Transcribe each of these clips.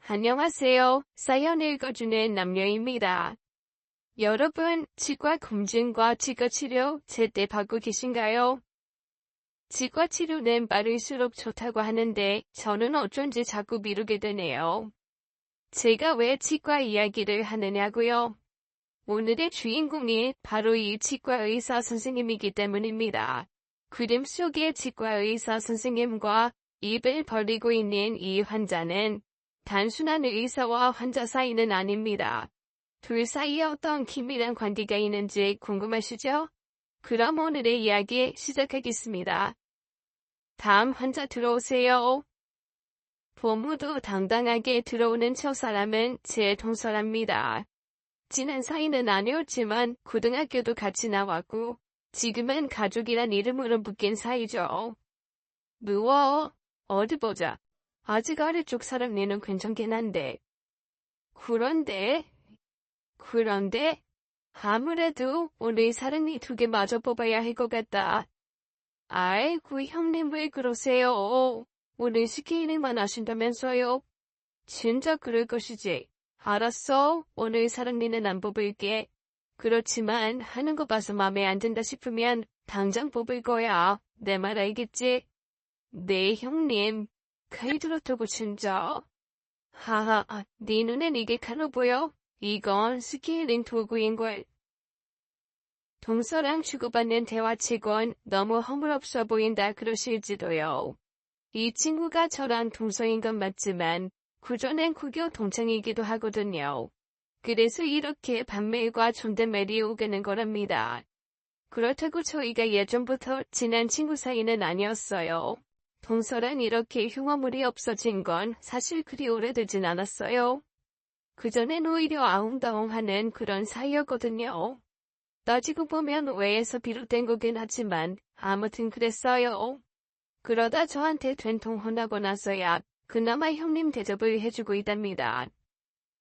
안녕하세요. 사연 읽어주는 남녀입니다. 여러분, 치과 검진과 치과 치료 제때 받고 계신가요? 치과 치료는 빠를수록 좋다고 하는데 저는 어쩐지 자꾸 미루게 되네요. 제가 왜 치과 이야기를 하느냐고요? 오늘의 주인공이 바로 이 치과 의사 선생님이기 때문입니다. 그림 속의 치과 의사 선생님과 입을 벌리고 있는 이 환자는 단순한 의사와 환자 사이는 아닙니다. 둘 사이에 어떤 긴밀한 관계가 있는지 궁금하시죠? 그럼 오늘의 이야기 시작하겠습니다. 다음 환자 들어오세요. 보무도 당당하게 들어오는 저 사람은 제 동서랍니다. 친한 사이는 아니었지만 고등학교도 같이 나왔고 지금은 가족이란 이름으로 묶인 사이죠. 무워, 어디 보자. 아직 아래쪽 사람 내는 괜찮긴 한데. 그런데 아무래도 오늘 사랑니 2개 마저 뽑아야 할 것 같다. 아이고 형님 왜 그러세요? 오늘 스케일링만 하신다면서요? 진짜 그럴 것이지. 알았어. 오늘 사랑니는 안 뽑을게. 그렇지만 하는 거 봐서 맘에 안 든다 싶으면 당장 뽑을 거야. 내 말 알겠지? 네 형님. 칼 들었다고 진짜. 하하, 네 눈엔 이게 칼로 보여? 이건 스케일링 도구인걸. 동서랑 주고받는 대화치곤 너무 허물없어 보인다 그러실지도요. 이 친구가 저랑 동서인 건 맞지만 구조는 고교 동창이기도 하거든요. 그래서 이렇게 반말과 존댓말이 오가는 거랍니다. 그렇다고 저희가 예전부터 친한 친구 사이는 아니었어요. 동서랑 이렇게 흉어물이 없어진 건 사실 그리 오래되진 않았어요. 그전엔 오히려 아웅다웅하는 그런 사이였거든요. 따지고 보면 오해에서 비롯된 거긴 하지만 아무튼 그랬어요. 그러다 저한테 된통 혼나고 나서야 그나마 형님 대접을 해주고 있답니다.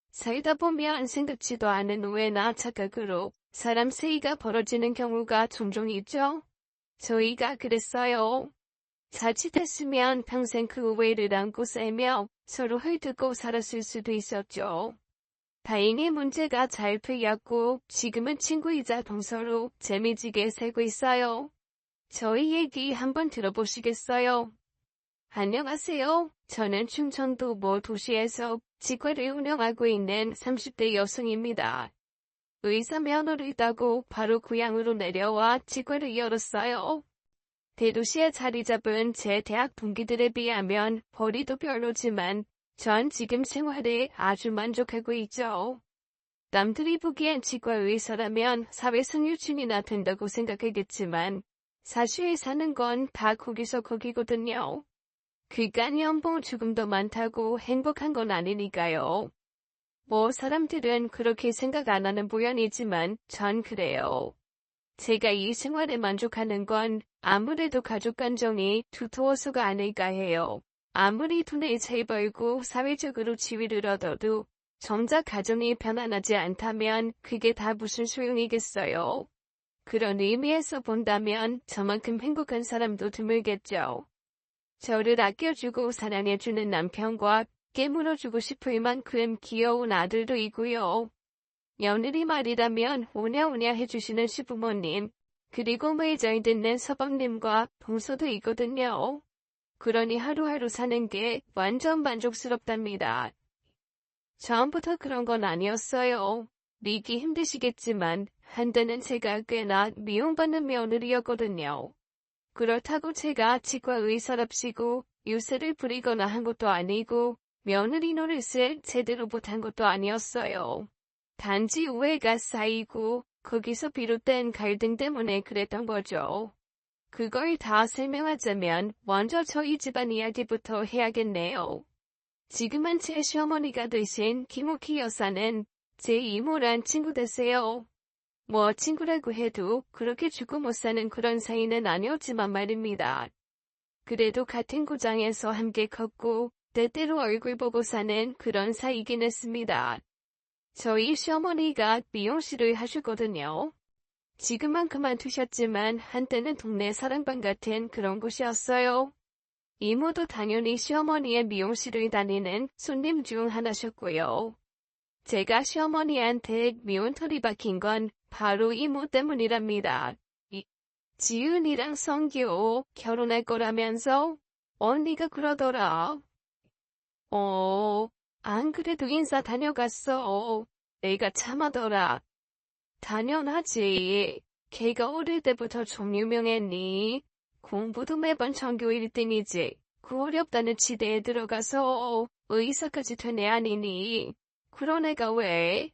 살다 보면 생각지도 않은 오해나 착각으로 사람 사이가 벌어지는 경우가 종종 있죠. 저희가 그랬어요. 자칫했으면 평생 그 오해를 안고 살며 서로 헐뜯고 살았을 수도 있었죠. 다행히 문제가 잘 풀렸고 지금은 친구이자 동서로 재미지게 살고 있어요. 저희 얘기 한번 들어보시겠어요? 안녕하세요. 저는 충청도 모 도시에서 치과를 운영하고 있는 30대 여성입니다. 의사 면허를 따고 바로 고향으로 내려와 치과를 열었어요. 대도시에 자리 잡은 제 대학 동기들에 비하면 벌이도 별로지만 전 지금 생활에 아주 만족하고 있죠. 남들이 보기엔 치과 의사라면 사회성 유진이나 된다고 생각하겠지만 사실 사는 건 다 거기서 거기거든요. 그간 연봉 조금 더 많다고 행복한 건 아니니까요. 뭐 사람들은 그렇게 생각 안 하는 모양이지만 전 그래요. 제가 이 생활에 만족하는 건 아무래도 가족 감정이 두터워서가 아닐까 해요. 아무리 돈을 잘 벌고 사회적으로 지위를 얻어도 정작 가정이 편안하지 않다면 그게 다 무슨 소용이겠어요. 그런 의미에서 본다면 저만큼 행복한 사람도 드물겠죠. 저를 아껴주고 사랑해주는 남편과 깨물어주고 싶을 만큼 귀여운 아들도 있고요. 며느리 말이라면 오냐오냐 해주시는 시부모님, 그리고 매일 잘 듣는 서방님과 동서도 있거든요. 그러니 하루하루 사는 게 완전 만족스럽답니다. 처음부터 그런 건 아니었어요. 믿기 힘드시겠지만 한때는 제가 꽤나 미움받는 며느리였거든요. 그렇다고 제가 치과 의사랍시고 유세를 부리거나 한 것도 아니고 며느리 노릇을 제대로 못한 것도 아니었어요. 단지 오해가 쌓이고 거기서 비롯된 갈등 때문에 그랬던 거죠. 그걸 다 설명하자면 먼저 저희 집안 이야기부터 해야겠네요. 지금은 제 시어머니가 되신 김옥희 여사는 제 이모란 친구 되세요. 뭐 친구라고 해도 그렇게 죽고 못 사는 그런 사이는 아니었지만 말입니다. 그래도 같은 고장에서 함께 컸고 때때로 얼굴 보고 사는 그런 사이긴 했습니다. 저희 시어머니가 미용실을 하시거든요. 지금은 그만두셨지만 한때는 동네 사랑방 같은 그런 곳이었어요. 이모도 당연히 시어머니의 미용실을 다니는 손님 중 하나셨고요. 제가 시어머니한테 미운털이 박힌 건 바로 이모 때문이랍니다. 지은이랑 성규 결혼할 거라면서 언니가 그러더라. 안 그래도 인사 다녀갔어. 내가 참하더라. 당연하지. 걔가 어릴 때부터 좀 유명했니? 공부도 매번 전교 1등이지. 그 어렵다는 지대에 들어가서 의사까지 된 애 아니니? 그런 애가 왜?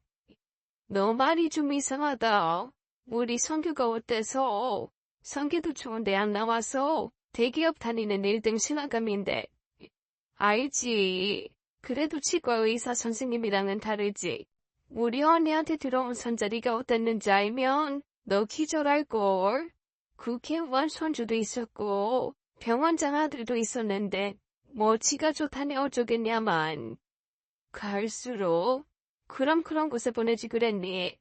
너 말이 좀 이상하다. 우리 성규가 어때서? 성규도 좋은 대학 나와서 대기업 다니는 1등 신화감인데. 알지. 그래도 치과 의사 선생님이랑은 다르지. 우리 언니한테 들어온 손자리가 어땠는지 알면 너 기절할걸. 국회의원 손주도 있었고 병원장 아들도 있었는데 뭐 지가 좋다네 어쩌겠냐만. 갈수록 그럼 그런 곳에 보내지 그랬니?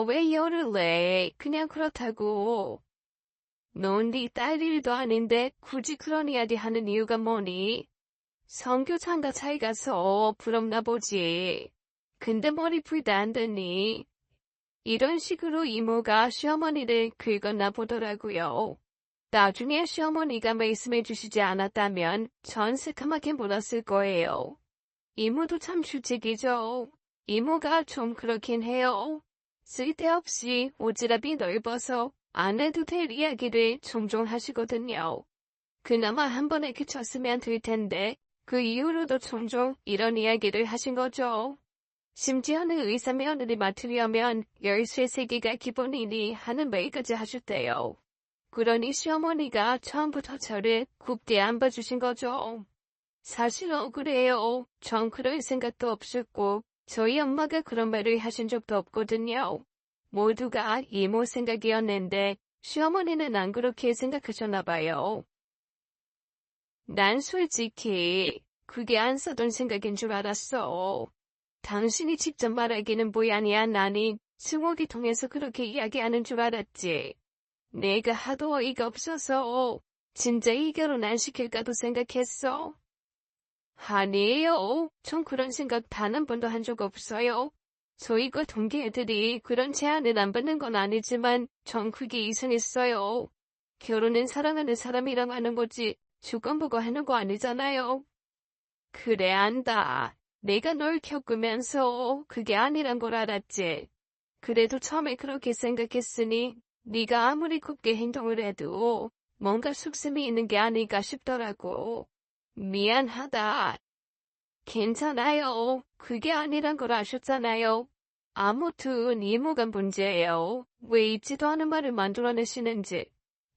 왜 열을 내? 그냥 그렇다고. 넌 네 딸 일도 아닌데 굳이 그런 이야기 하는 이유가 뭐니? 성교 장가 차이 가서 부럽나 보지. 근데 머리 풀다 안 되니? 이런 식으로 이모가 시어머니를 긁었나 보더라고요. 나중에 시어머니가 말씀해 주시지 않았다면 전 새까맣게 물었을 거예요. 이모도 참 주책이죠. 이모가 좀 그렇긴 해요. 쓸데없이 오지랖이 넓어서 안 해도 될 이야기를 종종 하시거든요. 그나마 한 번에 그쳤으면 될 텐데 그 이후로도 종종 이런 이야기를 하신 거죠. 심지어는 의사 면허를 맡으려면 열쇠 3개가 기본이니 하는 말까지 하셨대요. 그러니 시어머니가 처음부터 저를 굽게 안 봐주신 거죠. 사실 억울해요. 전 그럴 생각도 없었고 저희 엄마가 그런 말을 하신 적도 없거든요. 모두가 이모 생각이었는데 시어머니는 안 그렇게 생각하셨나 봐요. 난 솔직히 그게 안 써둔 생각인 줄 알았어. 당신이 직접 말하기는 뭐야 아니야. 나니 승옥이 통해서 그렇게 이야기하는 줄 알았지. 내가 하도 어이가 없어서 진짜 이 결혼 안 시킬까도 생각했어. 아니에요. 전 그런 생각 단 한 번도 한 적 없어요. 저희과 동기 애들이 그런 제안을 안 받는 건 아니지만 전 그게 이상했어요. 결혼은 사랑하는 사람이랑 하는 거지 조건 보고 하는 거 아니잖아요. 그래 안다. 내가 널 겪으면서 그게 아니란 걸 알았지. 그래도 처음에 그렇게 생각했으니 네가 아무리 곱게 행동을 해도 뭔가 속셈이 있는 게 아닐까 싶더라고. 미안하다. 괜찮아요. 그게 아니란 걸 아셨잖아요. 아무튼 이모가 문제예요. 왜 있지도 않은 말을 만들어내시는지.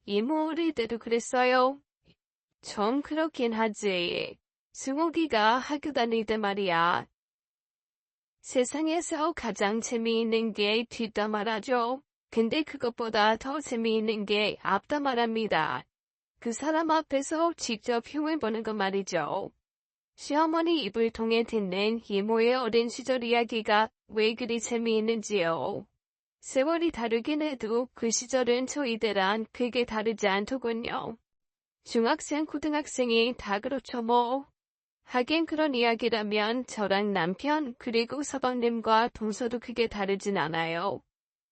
이모 어릴 때도 그랬어요. 좀 그렇긴 하지. 승옥이가 학교 다닐 때 말이야. 세상에서 가장 재미있는 게 뒷담화라죠. 근데 그것보다 더 재미있는 게 앞담화랍니다. 그 사람 앞에서 직접 흉을 보는 것 말이죠. 시어머니 입을 통해 듣는 이모의 어린 시절 이야기가 왜 그리 재미있는지요. 세월이 다르긴 해도 그 시절은 저희들랑 크게 다르지 않더군요. 중학생, 고등학생이 다 그렇죠 뭐. 하긴 그런 이야기라면 저랑 남편 그리고 서방님과 동서도 크게 다르진 않아요.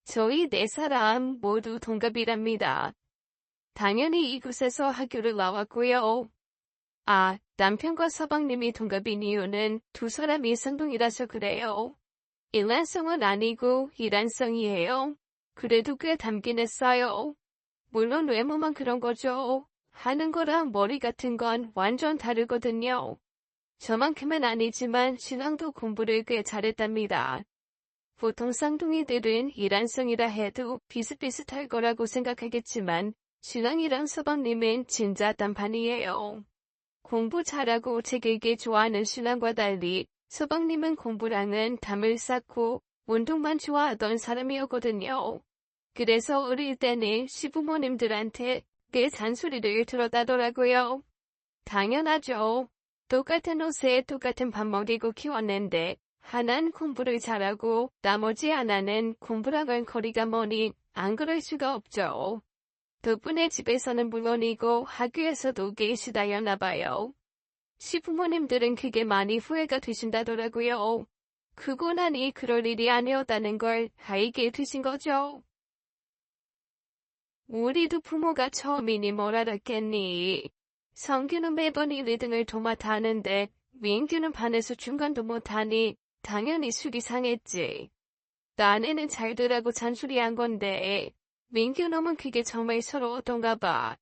저희 4사람 모두 동갑이랍니다. 당연히 이곳에서 학교를 나왔고요. 남편과 서방님이 동갑인 이유는 두 사람이 쌍둥이라서 그래요. 일란성은 아니고 이란성이에요. 그래도 꽤 닮긴 했어요. 물론 외모만 그런 거죠. 하는 거랑 머리 같은 건 완전 다르거든요. 저만큼은 아니지만 신랑도 공부를 꽤 잘했답니다. 보통 쌍둥이들은 이란성이라 해도 비슷비슷할 거라고 생각하겠지만 신랑이랑 서방님은 진짜 딴판이에요. 공부 잘하고 책 읽기 좋아하는 신랑과 달리 서방님은 공부랑은 담을 쌓고 운동만 좋아하던 사람이었거든요. 그래서 어릴 때는 시부모님들한테 꽤 잔소리를 들었다더라고요. 당연하죠. 똑같은 옷에 똑같은 밥 먹이고 키웠는데 하나는 공부를 잘하고 나머지 하나는 공부랑은 거리가 머니 안 그럴 수가 없죠. 덕분에 집에서는 물론이고 학교에서도 계시다였나 봐요. 시부모님들은 그게 많이 후회가 되신다더라고요. 크고 나니 그럴 일이 아니었다는 걸 알게 되신 거죠. 우리도 부모가 처음이니 뭘 알았겠니. 성규는 매번 1, 2등을 도맡아 하는데 민규는 반에서 중간도 못하니 당연히 속이 상했지. 딴애는 잘되라고 잔소리한 건데 민규 놈은 그게 정말 서러웠던가 봐.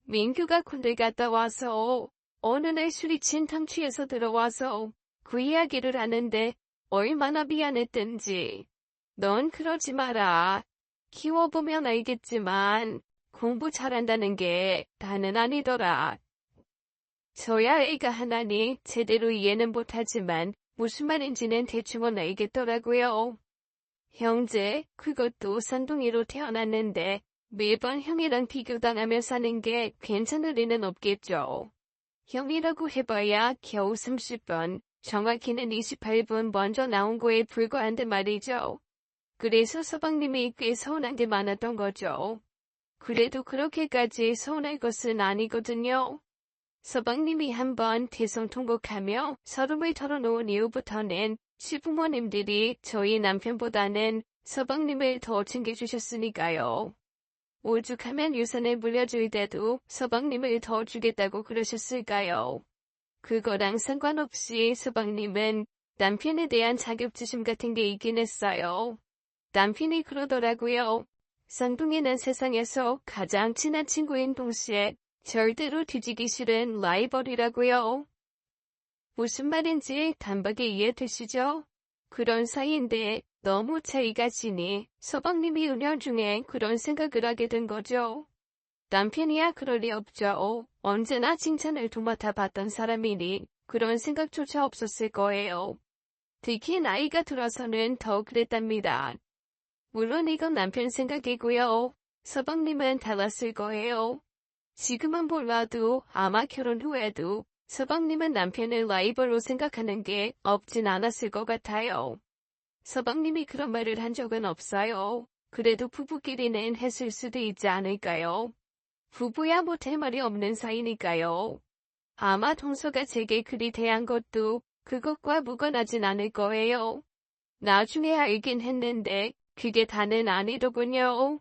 민규가 군대 갔다 와서 어느 날 술이 진탕 취해서 들어와서 그 이야기를 하는데 얼마나 미안했던지. 넌 그러지 마라. 키워보면 알겠지만 공부 잘한다는 게 다는 아니더라. 저야 애가 하나니 제대로 이해는 못하지만 무슨 말인지는 대충은 알겠더라고요. 형제, 그것도 쌍둥이로 태어났는데 매번 형이랑 비교당하며 사는 게 괜찮을 리는 없겠죠. 형이라고 해봐야 겨우 30번, 정확히는 28분 먼저 나온 거에 불과한데 말이죠. 그래서 서방님이 꽤 서운한 게 많았던 거죠. 그래도 그렇게까지 서운할 것은 아니거든요. 서방님이 한번 대성통곡하며 서름을 털어놓은 이후부터는 시부모님들이 저희 남편보다는 서방님을 더 챙겨주셨으니까요. 오죽하면 유산을 물려줄 때도 서방님을 더 주겠다고 그러셨을까요? 그거랑 상관없이 서방님은 남편에 대한 자격지심 같은 게 있긴 했어요. 남편이 그러더라고요. 쌍둥이는 세상에서 가장 친한 친구인 동시에 절대로 뒤지기 싫은 라이벌이라고요. 무슨 말인지 단박에 이해되시죠? 그런 사이인데 너무 차이가 지니 서방님이 은연중에 그런 생각을 하게 된 거죠. 남편이야 그럴 리 없죠. 언제나 칭찬을 도맡아 봤던 사람이니 그런 생각조차 없었을 거예요. 특히 나이가 들어서는 더 그랬답니다. 물론 이건 남편 생각이고요. 서방님은 달랐을 거예요. 지금은 몰라도 아마 결혼 후에도 서방님은 남편을 라이벌로 생각하는 게 없진 않았을 것 같아요. 서방님이 그런 말을 한 적은 없어요. 그래도 부부끼리는 했을 수도 있지 않을까요? 부부야 못할 말이 없는 사이니까요. 아마 동서가 제게 그리 대한 것도 그것과 무관하진 않을 거예요. 나중에 알긴 했는데 그게 다는 아니더군요.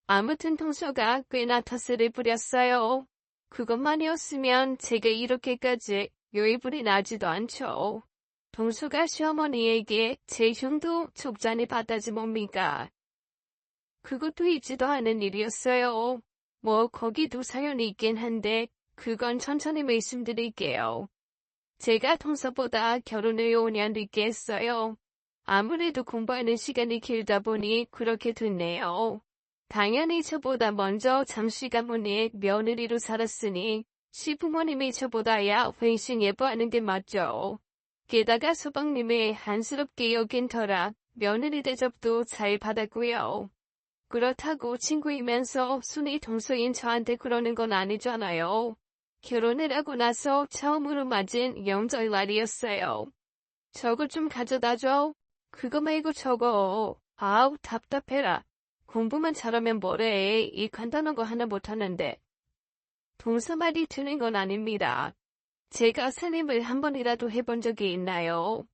아무튼 동서가 꽤나 텃세를 부렸어요. 그것만이었으면 제가 이렇게까지 요일불이 나지도 않죠. 동서가 시어머니에게 제 흉도 족잔히 받다지 뭡니까? 그것도 있지도 않은 일이었어요. 뭐 거기도 사연이 있긴 한데 그건 천천히 말씀드릴게요. 제가 동서보다 결혼을 5년 늦게 했어요. 아무래도 공부하는 시간이 길다 보니 그렇게 됐네요. 당연히 저보다 먼저 잠시 가문의 며느리로 살았으니 시부모님이 저보다야 훨씬 예뻐하는 게 맞죠. 게다가 서방님이 한스럽게 여긴 터라 며느리 대접도 잘 받았고요. 그렇다고 친구이면서 순이 동서인 저한테 그러는 건 아니잖아요. 결혼을 하고 나서 처음으로 맞은 명절날이었어요. 저거 좀 가져다줘. 그거 말고 저거. 아우 답답해라. 공부만 잘하면 뭐래. 이 간단한 거 하나 못하는데. 동서 말이 틀린 건 아닙니다. 제가 살림을 한 번이라도 해본 적이 있나요?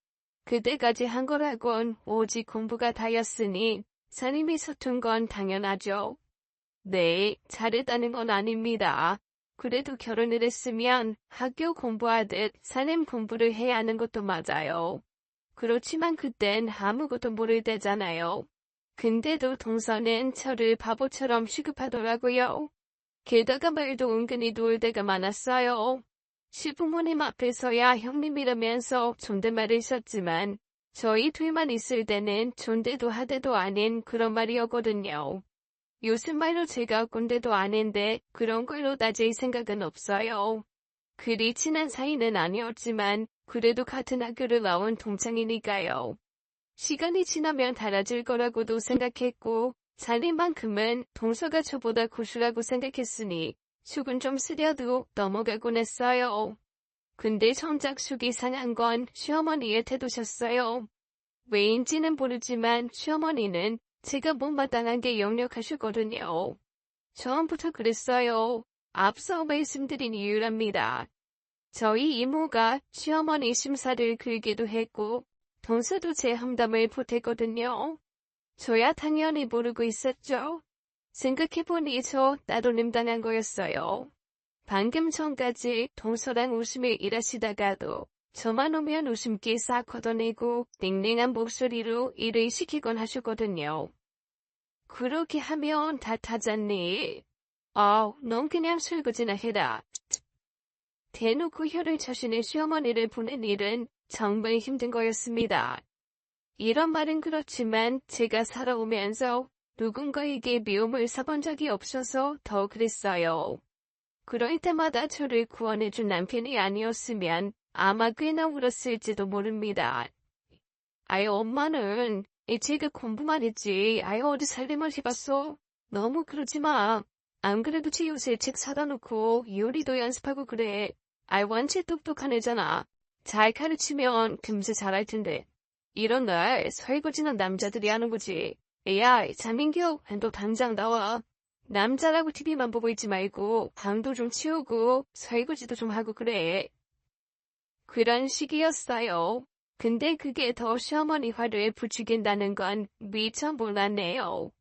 그때까지 한 거라곤 오직 공부가 다였으니 살림이 서툰 건 당연하죠. 네, 잘했다는 건 아닙니다. 그래도 결혼을 했으면 학교 공부하듯 살림 공부를 해야 하는 것도 맞아요. 그렇지만 그땐 아무것도 모를 때잖아요. 근데도 동서는 저를 바보처럼 취급하더라고요. 게다가 말도 은근히 놓을 때가 많았어요. 시부모님 앞에서야 형님이라면서 존댓말을 썼지만 저희 둘만 있을 때는 존대도 하대도 아닌 그런 말이었거든요. 요즘 말로 제가 꼰대도 아닌데 그런 걸로 따질 생각은 없어요. 그리 친한 사이는 아니었지만 그래도 같은 학교를 나온 동창이니까요. 시간이 지나면 달라질 거라고도 생각했고 살림만큼은 동서가 저보다 고수라고 생각했으니 속은 좀 쓰려도 넘어가곤 했어요. 근데 정작 속이 상한 건 시어머니의 태도셨어요. 왜인지는 모르지만 시어머니는 제가 못마땅한 게 역력하시거든요. 처음부터 그랬어요. 앞서 말씀드린 이유랍니다. 저희 이모가 시어머니 심사를 걸기도 했고 동서도 제 험담을 보탰거든요. 저야 당연히 모르고 있었죠. 생각해보니 저 따돌림 당한 거였어요. 방금 전까지 동서랑 웃으며 일하시다가도 저만 오면 웃음기 싹 걷어내고 띵띵한 목소리로 일을 시키곤 하셨거든요. 그렇게 하면 다 타잖니. 넌 그냥 설거지나 해라. 대놓고 혀를 차시는 시어머니를 보는 일은 정말 힘든 거였습니다. 이런 말은 그렇지만 제가 살아오면서 누군가에게 미움을 사본 적이 없어서 더 그랬어요. 그럴 때마다 저를 구원해준 남편이 아니었으면 아마 꽤나 울었을지도 모릅니다. 엄마는 제가 공부만 했지 어디 살림을 해봤어? 너무 그러지 마. 안 그래도 제 요새 책 사다 놓고 요리도 연습하고 그래. 원체 똑똑한 애잖아. 잘 가르치면 금세 잘할 텐데. 이런 날 설거지는 남자들이 하는 거지. 야, 자민규, 너 당장 나와. 남자라고 TV만 보고 있지 말고 방도 좀 치우고 설거지도 좀 하고 그래. 그런 식이었어요. 근데 그게 더 시어머니 화를 부추긴다는 건 미처 몰랐네요.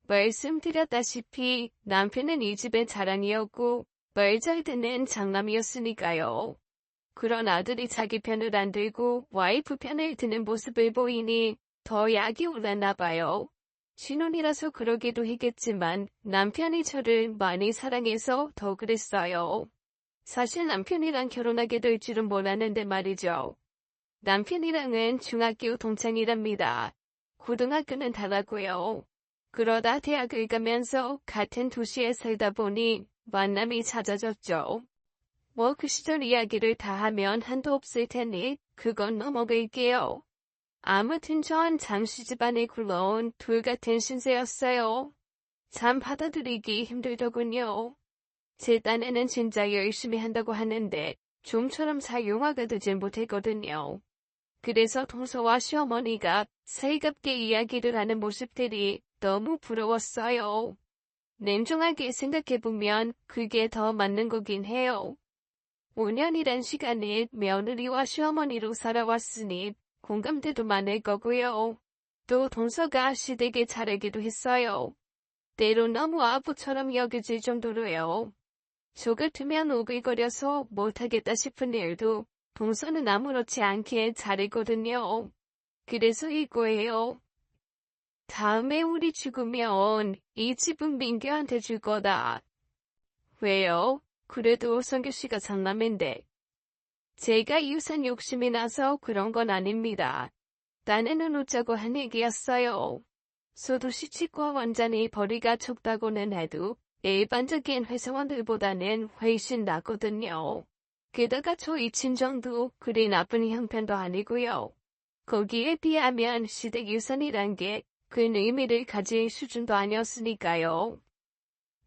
말씀드렸다시피 남편은 이 집의 자랑이었고 말 잘 듣는 장남이었으니까요. 그런 아들이 자기 편을 안 들고 와이프 편을 드는 모습을 보이니 더 약이 올랐나 봐요. 신혼이라서 그러기도 했겠지만 남편이 저를 많이 사랑해서 더 그랬어요. 사실 남편이랑 결혼하게 될 줄은 몰랐는데 말이죠. 남편이랑은 중학교 동창이랍니다. 고등학교는 다르고요. 그러다 대학을 가면서 같은 도시에 살다 보니 만남이 잦아졌죠. 그 시절 이야기를 다 하면 한도 없을 테니 그건 넘어갈게요. 아무튼 전 장씨 집안에 굴러온 돌 같은 신세였어요. 참 받아들이기 힘들더군요. 제 딴에는 진짜 열심히 한다고 하는데 좀처럼 사용화가 되진 못했거든요. 그래서 동서와 시어머니가 살갑게 이야기를 하는 모습들이 너무 부러웠어요. 냉정하게 생각해보면 그게 더 맞는 거긴 해요. 5년이란 시간을 며느리와 시어머니로 살아왔으니 공감대도 많을 거고요. 또 동서가 시댁에 잘하기도 했어요. 때로 너무 아부처럼 여겨질 정도로요. 저 같으면 오글거려서 못하겠다 싶은 일도 동서는 아무렇지 않게 잘했거든요. 그래서 이거예요. 다음에 우리 죽으면 이 집은 민규한테 줄 거다. 왜요? 그래도 성규씨가 장남인데. 제가 유산 욕심이 나서 그런 건 아닙니다. 딴에는 웃자고 한 얘기였어요. 소도시 치과 원장이 벌이가 적다고는 해도 일반적인 회사원들보다는 훨씬 낫거든요. 게다가 저 이 친정도 그리 나쁜 형편도 아니고요. 거기에 비하면 시댁 유산이란 게 큰 의미를 가질 수준도 아니었으니까요.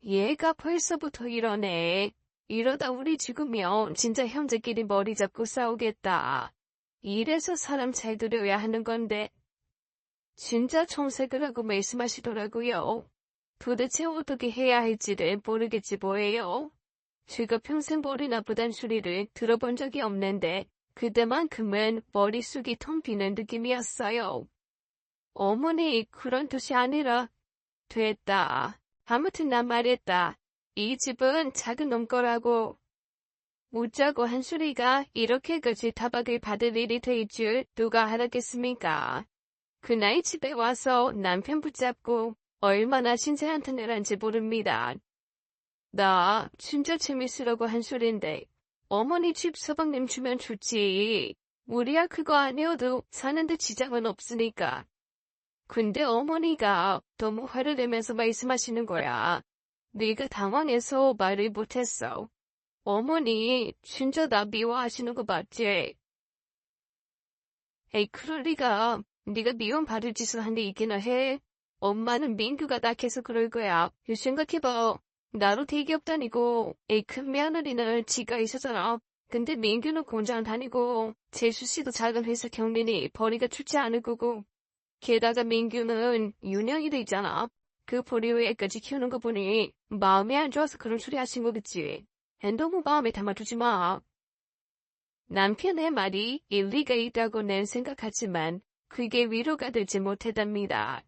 얘가 벌써부터 이러네. 이러다 우리 죽으면 진짜 형제끼리 머리 잡고 싸우겠다. 이래서 사람 잘 들여야 하는 건데. 진짜 청색을 하고 말씀하시더라고요. 도대체 어떻게 해야 할지를 모르겠지 뭐예요. 제가 평생 머리 나쁘단 소리를 들어본 적이 없는데 그때만큼은 머릿속이 텅 비는 느낌이었어요. 어머니, 그런 뜻이 아니라. 됐다. 아무튼 난 말했다. 이 집은 작은 놈 거라고. 웃자고 한 소리가 이렇게까지 타박을 받을 일이 될 줄 누가 알았겠습니까? 그날 집에 와서 남편 붙잡고 얼마나 신세한탄 일한지 모릅니다. 나 진짜 재밌으라고 한 소린데 어머니 집 서방님 주면 좋지. 우리야 그거 아니어도 사는데 지장은 없으니까. 근데 어머니가 너무 화를 내면서 말씀하시는 거야. 네가 당황해서 말을 못했어. 어머니 진짜 나 미워하시는 거 맞지? 에이 그럴 리가. 네가 미움 받을 짓을 한 데 있기나 해. 엄마는 민규가 낙해서 그럴 거야. 생각해봐. 나로 대기업 다니고 큰 며느리는 지가 있었잖아. 근데 민규는 공장 다니고 재수씨도 작은 회사 경리니 벌이가 좋지 않을 거고. 게다가 민규는 유년이 되잖아. 그 보리외까지 키우는 거 보니 마음이 안 좋아서 그런 소리 하신 거겠지. 너무 마음에 담아두지 마. 남편의 말이 일리가 있다고는 생각하지만 그게 위로가 되지 못했답니다.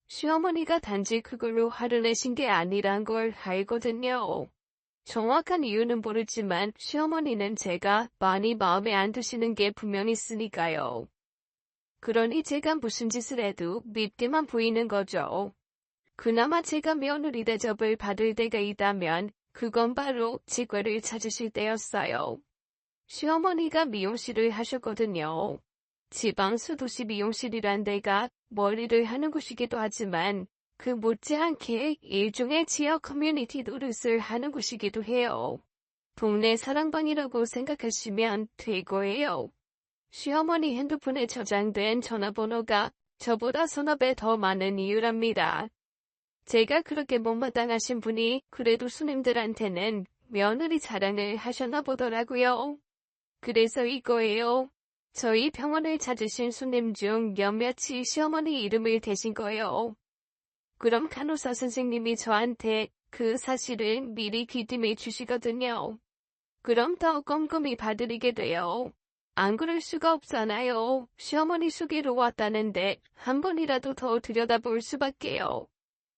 시어머니가 단지 그걸로 화를 내신 게 아니란 걸 알거든요. 정확한 이유는 모르지만 시어머니는 제가 많이 마음에 안 드시는 게 분명히 있으니까요. 그러니 제가 무슨 짓을 해도 밉게만 보이는 거죠. 그나마 제가 며느리 대접을 받을 때가 있다면 그건 바로 직외를 찾으실 때였어요. 시어머니가 미용실을 하셨거든요. 지방 수도시 미용실이란 데가 머리를 하는 곳이기도 하지만 그 못지않게 일종의 지역 커뮤니티 노릇을 하는 곳이기도 해요. 동네 사랑방이라고 생각하시면 되고요. 시어머니 핸드폰에 저장된 전화번호가 저보다 서너 배 더 많은 이유랍니다. 제가 그렇게 못마땅하신 분이 그래도 손님들한테는 며느리 자랑을 하셨나 보더라고요. 그래서 이거예요. 저희 병원을 찾으신 손님 중 몇몇이 시어머니 이름을 대신 거예요. 그럼 간호사 선생님이 저한테 그 사실을 미리 귀띔해 주시거든요. 그럼 더 꼼꼼히 봐드리게 돼요. 안 그럴 수가 없잖아요. 시어머니 소개로 왔다는데 한 번이라도 더 들여다볼 수밖에요.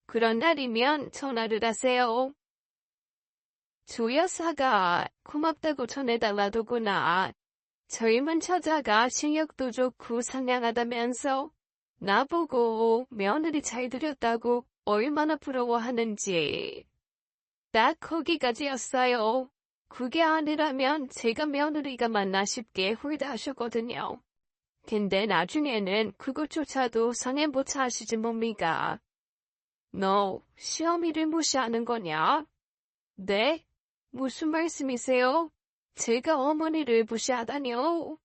그런 날이면 전화를 하세요. 조 여사가 고맙다고 전해달라더구나. 젊은 처자가 실력도 좋고 상냥하다면서 나보고 며느리 잘 들였다고 얼마나 부러워하는지. 딱 거기까지였어요. 그게 아니라면 제가 며느리가 맞나 싶게 홀다하셨거든요. 근데 나중에는 그것조차도 성에 못 차시지 뭡니까? 너 시어미를 무시하는 거냐? 네? 무슨 말씀이세요? 제가 어머니를 무시하다뇨?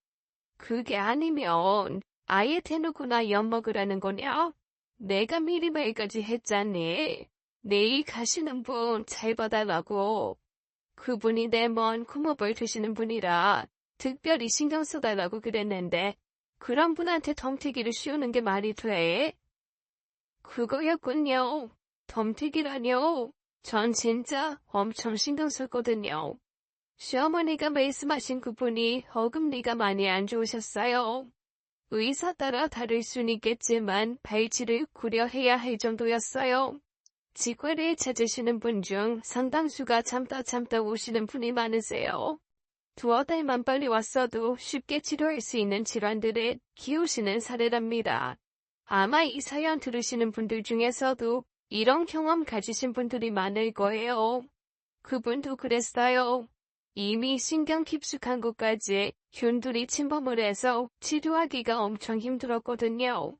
그게 아니면 아예 대놓고나 엿먹으라는 거냐? 내가 미리 말까지 했잖니. 내일 가시는 분 잘 봐달라고. 그분이 내 먼 고모벌 되시는 분이라 특별히 신경 써달라고 그랬는데 그런 분한테 덤태기를 씌우는 게 말이 돼? 그거였군요. 덤태기라뇨. 전 진짜 엄청 신경 썼거든요. 시어머니가 말씀하신 그분이 어금니가 많이 안 좋으셨어요. 의사 따라 다를 순 있겠지만 발치를 고려해야 할 정도였어요. 직외를 찾으시는 분 중 상당수가 참다 오시는 분이 많으세요. 두어 달만 빨리 왔어도 쉽게 치료할 수 있는 질환들을 키우시는 사례랍니다. 아마 이 사연 들으시는 분들 중에서도 이런 경험 가지신 분들이 많을 거예요. 그분도 그랬어요. 이미 신경 깊숙한 곳까지 균들이 침범을 해서 치료하기가 엄청 힘들었거든요.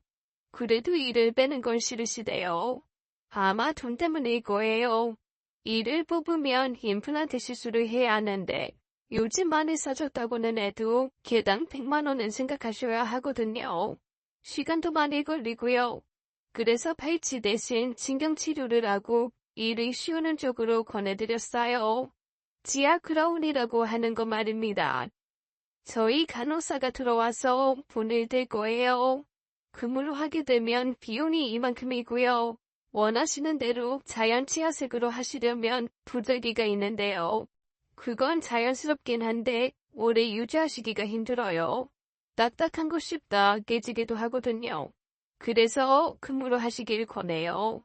그래도 이를 빼는 건 싫으시대요. 아마 돈 때문일 거예요. 이를 뽑으면 임플란트 시술을 해야 하는데 요즘 많이 싸졌다고는 해도 개당 100만 원은 생각하셔야 하거든요. 시간도 많이 걸리고요. 그래서 발치 대신 신경치료를 하고 일을 쉬우는 쪽으로 권해드렸어요. 지하 크라운이라고 하는 거 말입니다. 저희 간호사가 들어와서 본을 댈 거예요. 근무를 하게 되면 비용이 이만큼이고요. 원하시는 대로 자연 치아색으로 하시려면 부들기가 있는데요. 그건 자연스럽긴 한데 오래 유지하시기가 힘들어요. 딱딱한 거 쉽다 깨지기도 하거든요. 그래서 근무를 하시길 권해요.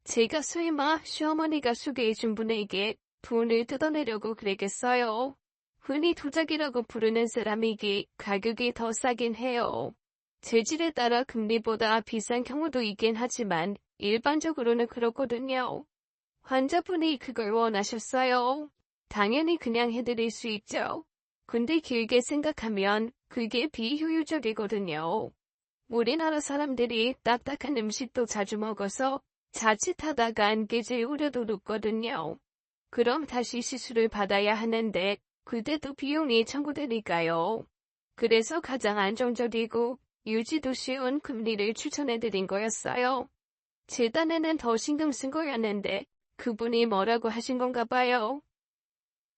제가 설마 시어머니가 소개해준 분에게 돈을 뜯어내려고 그랬겠어요. 흔히 도자기라고 부르는 세라믹이 가격이 더 싸긴 해요. 재질에 따라 금리보다 비싼 경우도 있긴 하지만 일반적으로는 그렇거든요. 환자분이 그걸 원하셨어요. 당연히 그냥 해드릴 수 있죠. 근데 길게 생각하면 그게 비효율적이거든요. 우리나라 사람들이 딱딱한 음식도 자주 먹어서 자칫하다가 안 깨질 우려도 높거든요. 그럼 다시 시술을 받아야 하는데 그때도 비용이 청구되니까요. 그래서 가장 안정적이고 유지도 쉬운 금리를 추천해드린 거였어요. 재단에는 더 신경 쓴 거였는데 그분이 뭐라고 하신 건가 봐요.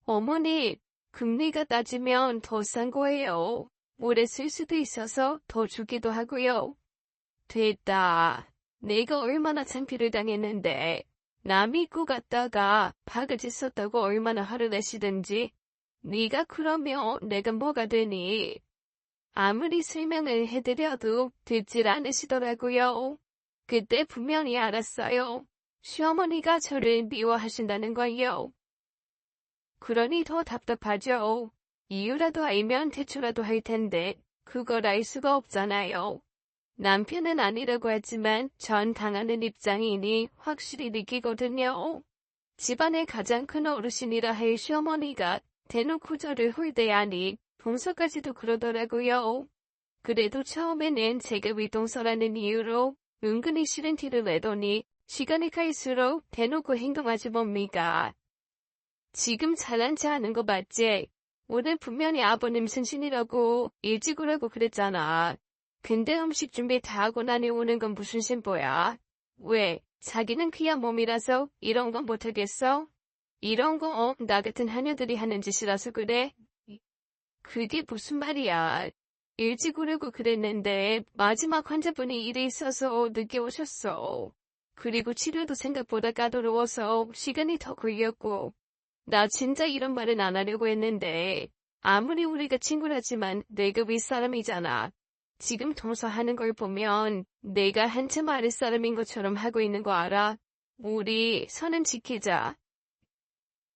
어머니, 금리가 따지면 더 싼 거예요. 오래 쓸 수도 있어서 더 주기도 하고요. 됐다. 내가 얼마나 창피를 당했는데. 나 믿고 갔다가 바가지 썼다고 얼마나 화를 내시든지. 네가 그러면 내가 뭐가 되니? 아무리 설명을 해드려도 듣질 않으시더라고요. 그때 분명히 알았어요. 시어머니가 저를 미워하신다는 걸요. 그러니 더 답답하죠. 이유라도 알면 대처라도 할 텐데 그걸 알 수가 없잖아요. 남편은 아니라고 하지만 전 당하는 입장이니 확실히 느끼거든요. 집안의 가장 큰 어르신이라 할 시어머니가 대놓고 저를 홀대하니 동서까지도 그러더라고요. 그래도 처음에는 제가 위동서라는 이유로 은근히 싫은 티를 내더니 시간이 갈수록 대놓고 행동하지 뭡니까. 지금 잘난 체 하는 거 맞지? 오늘 분명히 아버님 생신이라고 일찍 오라고 그랬잖아. 근데 음식 준비 다 하고 나니 오는 건 무슨 심보야? 왜? 자기는 그야 몸이라서 이런 건 못하겠어? 이런 거 나 같은 하녀들이 하는 짓이라서 그래? 그게 무슨 말이야. 일찍 오려고 그랬는데 마지막 환자분이 일이 있어서 늦게 오셨어. 그리고 치료도 생각보다 까다로워서 시간이 더 걸렸고. 나 진짜 이런 말은 안 하려고 했는데 아무리 우리가 친구라지만 내가 윗사람이잖아. 지금 동서하는 걸 보면 내가 한참 아랫사람인 것처럼 하고 있는 거 알아? 우리 선은 지키자.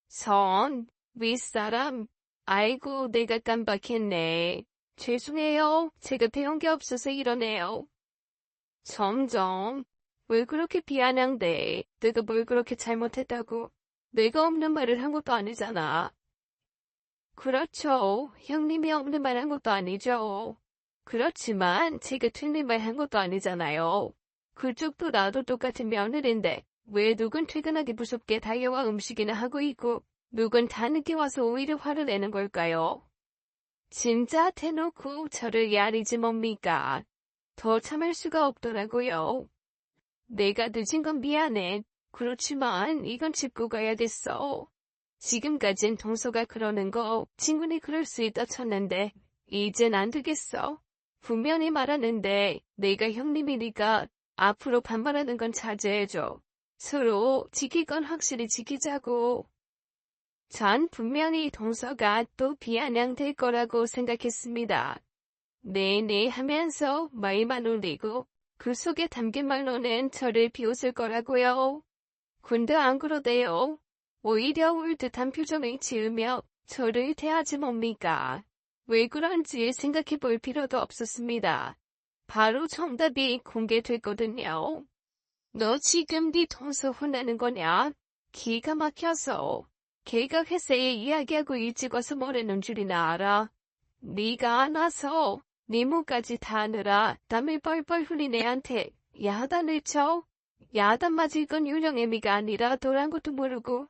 선? 윗사람? 아이고 내가 깜빡했네. 죄송해요. 제가 배운 게 없어서 이러네요. 점점. 왜 그렇게 비아냥대? 내가 뭘 그렇게 잘못했다고? 내가 없는 말을 한 것도 아니잖아. 그렇죠. 형님이 없는 말 한 것도 아니죠. 그렇지만 제가 틀린 말 한 것도 아니잖아요. 그쪽도 나도 똑같은 며느리인데 왜 누군 퇴근하기 무섭게 달려와 음식이나 하고 있고 누군 다 늦게 와서 오히려 화를 내는 걸까요? 진짜 대놓고 저를 야리지 뭡니까? 더 참을 수가 없더라고요. 내가 늦은 건 미안해. 그렇지만 이건 짚고 가야겠어. 지금까진 동서가 그러는 거 친구니 그럴 수 있다 쳤는데 이젠 안 되겠어. 분명히 말하는데 내가 형님이니까 앞으로 반말하는 건 자제해줘. 서로 지킬 건 확실히 지키자고. 전 분명히 동서가 또 비아냥될 거라고 생각했습니다. 네네 하면서 말만 올리고 그 속에 담긴 말로는 저를 비웃을 거라고요. 근데 안 그러대요. 오히려 울 듯한 표정을 지으며 저를 대하지 뭡니까. 왜 그런지 생각해 볼 필요도 없었습니다. 바로 정답이 공개됐거든요. 너 지금 네 동서 혼나는 거냐? 기가 막혀서. 걔가 회사에 이야기하고 일찍 와서 뭐라는 줄이나 알아? 네가 안 와서 네 몸까지 다 하느라 땀을 뻘뻘 흘린 애한테 야단을 쳐? 야단 맞을 건 유령애미가 아니라 도란 것도 모르고.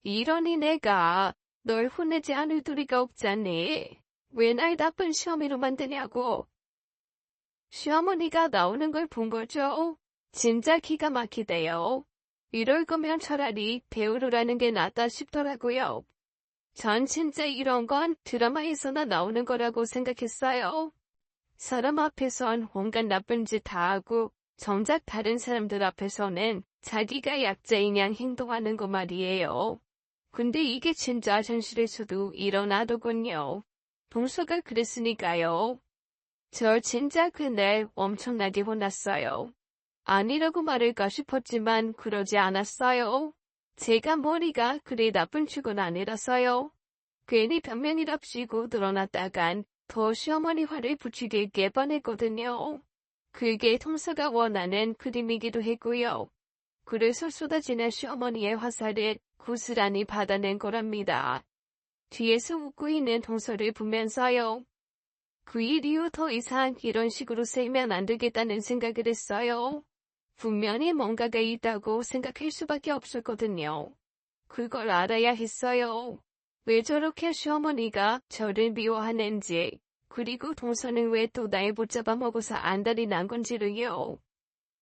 이러니 내가 널 혼내지 않을 도리가 없잖니. 왜 날 나쁜 시어미로 만드냐고. 시어머니가 나오는 걸 본 거죠. 진짜 기가 막히대요. 이럴 거면 차라리 배우로라는 게 낫다 싶더라고요. 전 진짜 이런 건 드라마에서나 나오는 거라고 생각했어요. 사람 앞에선 온갖 나쁜 짓 다 하고 정작 다른 사람들 앞에서는 자기가 약자인 양 행동하는 거 말이에요. 근데 이게 진짜 현실에서도 일어나더군요. 동서가 그랬으니까요. 저 진짜 그날 엄청나게 혼났어요. 아니라고 말할까 싶었지만 그러지 않았어요. 제가 머리가 그리 나쁜 축은 아니라서요. 괜히 변명이랍시고 드러났다간 더 시어머니 화를 붙이게 뻔했거든요. 그게 동서가 원하는 그림이기도 했고요. 그래서 쏟아지는 시어머니의 화살을 고스란히 받아낸 거랍니다. 뒤에서 웃고 있는 동서를 보면서요. 그 일 이후 더 이상 이런 식으로 살면 안 되겠다는 생각을 했어요. 분명히 뭔가가 있다고 생각할 수밖에 없었거든요. 그걸 알아야 했어요. 왜 저렇게 시어머니가 저를 미워하는지, 그리고 동서는 왜 또 날 붙잡아 먹어서 안달이 난 건지를요.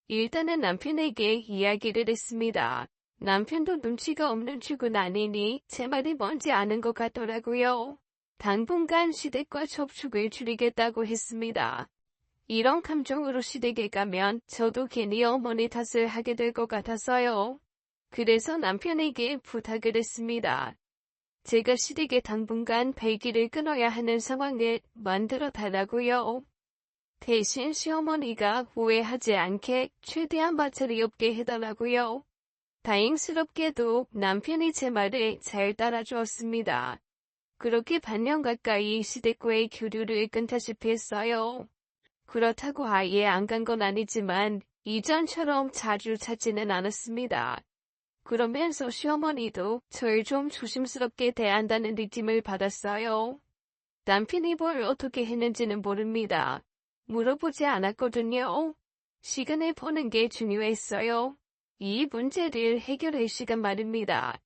일단은 남편에게 이야기를 했습니다. 남편도 눈치가 없는 축은 아니니 제 말이 뭔지 아는 것 같더라고요. 당분간 시댁과 접촉을 줄이겠다고 했습니다. 이런 감정으로 시댁에 가면 저도 괜히 어머니 탓을 하게 될 것 같아서요. 그래서 남편에게 부탁을 했습니다. 제가 시댁에 당분간 배기를 끊어야 하는 상황을 만들어 달라고요. 대신 시어머니가 오해하지 않게 최대한 마찰이 없게 해달라고요. 다행스럽게도 남편이 제 말을 잘 따라주었습니다. 그렇게 반년 가까이 시댁과의 교류를 끊다시피 했어요. 그렇다고 아예 안 간 건 아니지만 이전처럼 자주 찾지는 않았습니다. 그러면서 시어머니도 절 좀 조심스럽게 대한다는 느낌을 받았어요. 남편이 뭘 어떻게 했는지는 모릅니다. 물어보지 않았거든요. 시간을 보는 게 중요했어요. 이 문제를 해결할 시간 말입니다.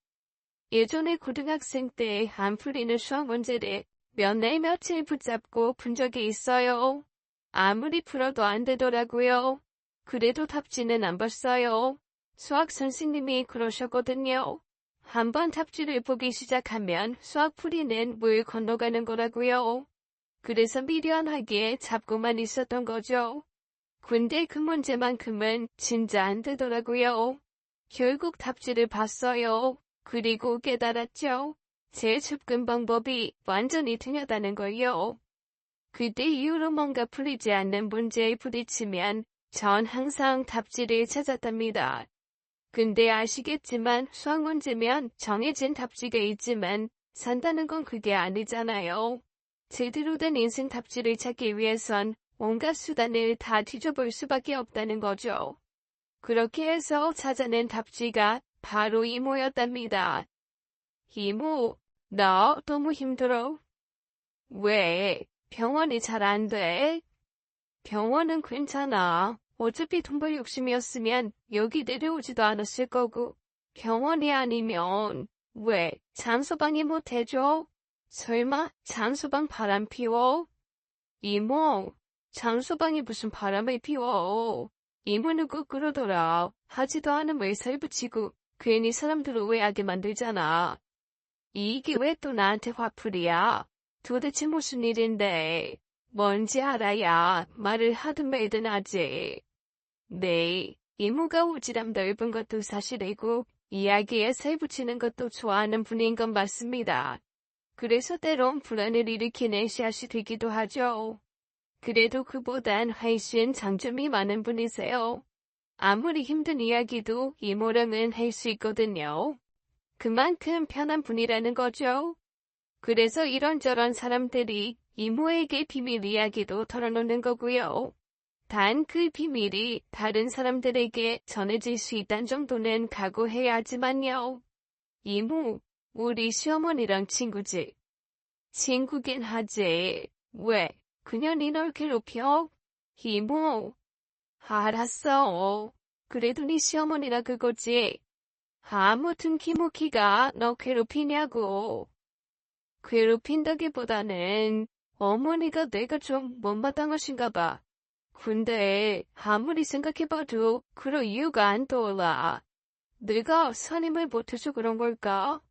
예전에 고등학생 때 안 풀리는 수학 문제를 몇 날 며칠 붙잡고 푼 적이 있어요. 아무리 풀어도 안 되더라고요. 그래도 답지는 안 봤어요. 수학 선생님이 그러셨거든요. 한번 답지를 보기 시작하면 수학 풀이는 물 건너가는 거라고요. 그래서 미련하게 잡고만 있었던 거죠. 근데 그 문제만큼은 진짜 안 되더라고요. 결국 답지를 봤어요. 그리고 깨달았죠. 제 접근 방법이 완전히 틀렸다는 걸요. 그때 이후로 뭔가 풀리지 않는 문제에 부딪히면 전 항상 답지를 찾았답니다. 근데 아시겠지만 수학 문제면 정해진 답지가 있지만 산다는 건 그게 아니잖아요. 제대로 된 인생 답지를 찾기 위해선 온갖 수단을 다 뒤져볼 수밖에 없다는 거죠. 그렇게 해서 찾아낸 답지가 바로 이모였답니다. 이모, 나 너무 힘들어. 왜? 병원이 잘 안 돼? 병원은 괜찮아. 어차피 돈 벌 욕심이었으면 여기 내려오지도 않았을 거고. 병원이 아니면 왜 잠소방이 못 해줘? 설마 잠소방 바람 피워? 이모, 잠소방이 무슨 바람을 피워? 이모는 꼭 그러더라. 하지도 않으면 살 붙이고 괜히 사람들 오해하게 만들잖아. 이게 왜 또 나한테 화풀이야? 도대체 무슨 일인데? 뭔지 알아야 말을 하든 말든 하지. 네, 이모가 오지랖 넓은 것도 사실이고 이야기에 살 붙이는 것도 좋아하는 분인 건 맞습니다. 그래서 때론 불안을 일으키는 씨앗이 되기도 하죠. 그래도 그보단 훨씬 장점이 많은 분이세요. 아무리 힘든 이야기도 이모랑은 할 수 있거든요. 그만큼 편한 분이라는 거죠. 그래서 이런저런 사람들이 이모에게 비밀 이야기도 털어놓는 거고요. 단 그 비밀이 다른 사람들에게 전해질 수 있다는 정도는 각오해야 하지만요. 이모, 우리 시어머니랑 친구지. 친구긴 하지. 왜? 그년이 널 괴롭혀? 이모. 알았어. 그래도 네 시어머니라 그거지. 아무튼 키모키가 너 괴롭히냐고. 괴롭힌다기보다는 어머니가 내가 좀 못마땅하신가 봐. 근데 아무리 생각해봐도 그럴 이유가 안 떠올라. 내가 선임을 못해서 그런 걸까?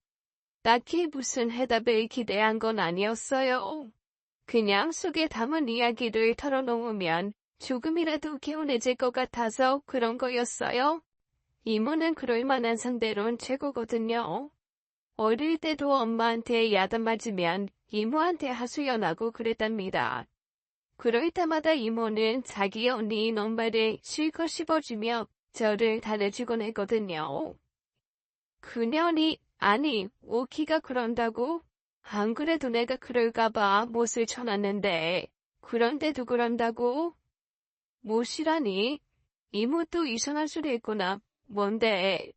딱히 무슨 해답을 기대한 건 아니었어요. 그냥 속에 담은 이야기를 털어놓으면 조금이라도 개운해질 것 같아서 그런 거였어요. 이모는 그럴 만한 상대론 최고거든요. 어릴 때도 엄마한테 야단 맞으면 이모한테 하소연하고 그랬답니다. 그럴 때마다 이모는 자기 언니인 엄마를 실컷 씹어주며 저를 달래주곤 했거든요. 그년이 아니 오키가 그런다고? 안 그래도 내가 그럴까봐 못을 쳐놨는데 그런데도 그런다고? 못이라니? 이모 또 이상한 소리 했구나. 뭔데?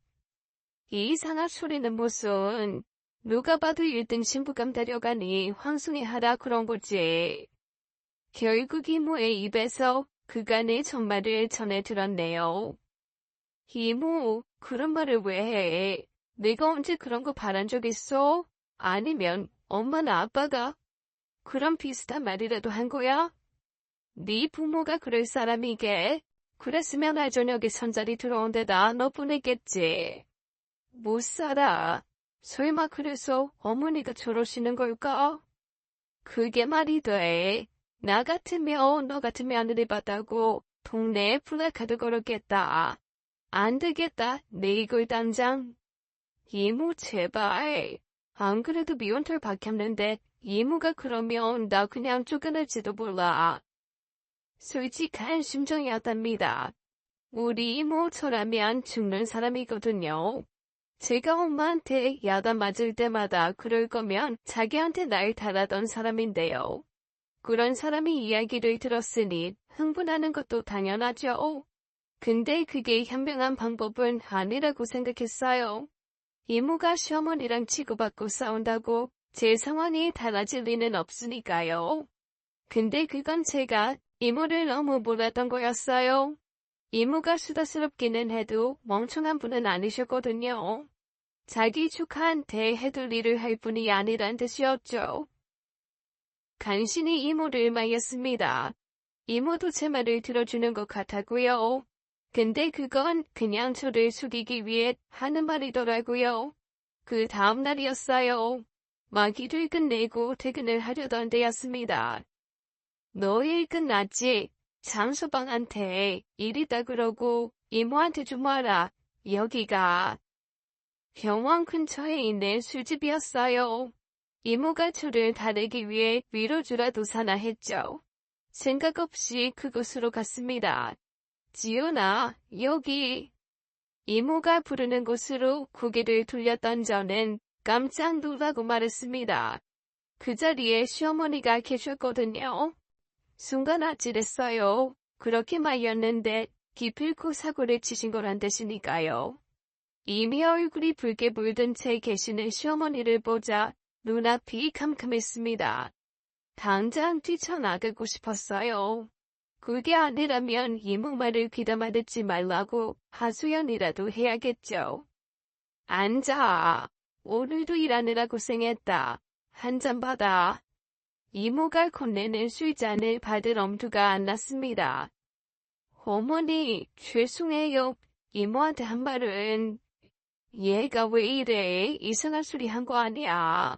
이 이상한 소리는 무슨 누가 봐도 1등 신부감 데려가니 황송해하라 그런 거지. 결국 이모의 입에서 그간의 전말을 전해 들었네요. 이모, 그런 말을 왜 해? 내가 언제 그런 거 바란 적 있어? 아니면 엄마나 아빠가 그런 비슷한 말이라도 한 거야? 네 부모가 그럴 사람이게. 그랬으면 날 저녁에 선자리 들어온 데다 너 보냈겠지. 못 살아. 설마 그래서 어머니가 저러시는 걸까? 그게 말이 돼. 나 같으면 너 같은 며느리 받다고 동네에 플래카드 걸었겠다. 안 되겠다. 내 이걸 당장. 이모 제발. 안 그래도 미혼털 박혔는데 이모가 그러면 나 그냥 쫓겨날지도 몰라. 솔직한 심정이었답니다. 우리 이모처라면 죽는 사람이거든요. 제가 엄마한테 야단 맞을 때마다 그럴 거면 자기한테 날 달았던 사람인데요. 그런 사람이 이야기를 들었으니 흥분하는 것도 당연하죠. 근데 그게 현명한 방법은 아니라고 생각했어요. 이모가 시어머니랑 치고받고 싸운다고 제 상황이 달라질 리는 없으니까요. 근데 그건 제가 이모를 너무 몰랐던 거였어요. 이모가 수다스럽기는 해도 멍청한 분은 아니셨거든요. 자기 조카한테 해둘 일을 할 뿐이 아니란 뜻이었죠. 간신히 이모를 말렸습니다. 이모도 제 말을 들어주는 것 같았고요. 근데 그건 그냥 저를 속이기 위해 하는 말이더라고요. 그 다음 날이었어요. 막 일을 끝내고 퇴근을 하려던 때였습니다. 너 일 끝났지? 장소방한테 일 있다 그러고 이모한테 좀 와라. 여기가 병원 근처에 있는 술집이었어요. 이모가 저를 다루기 위해 위로주라도 사나 했죠. 생각 없이 그곳으로 갔습니다. 지훈아, 여기. 이모가 부르는 곳으로 고개를 돌렸던 저는 깜짝 놀라고 말했습니다. 그 자리에 시어머니가 계셨거든요. 순간 아찔했어요. 그렇게 말렸는데 기필코 사고를 치신 거란 뜻이니까요. 이미 얼굴이 붉게 물든 채 계시는 시어머니를 보자 눈앞이 캄캄했습니다. 당장 뛰쳐나가고 싶었어요. 그게 아니라면 이모 말을 귀담아 듣지 말라고 하소연이라도 해야겠죠. 앉아. 오늘도 일하느라 고생했다. 한 잔 받아. 이모가 건네는 술잔을 받을 엄두가 안 났습니다. 어머니, 죄송해요. 이모한테 한 말은 얘가 왜 이래? 이상한 소리 한 거 아니야.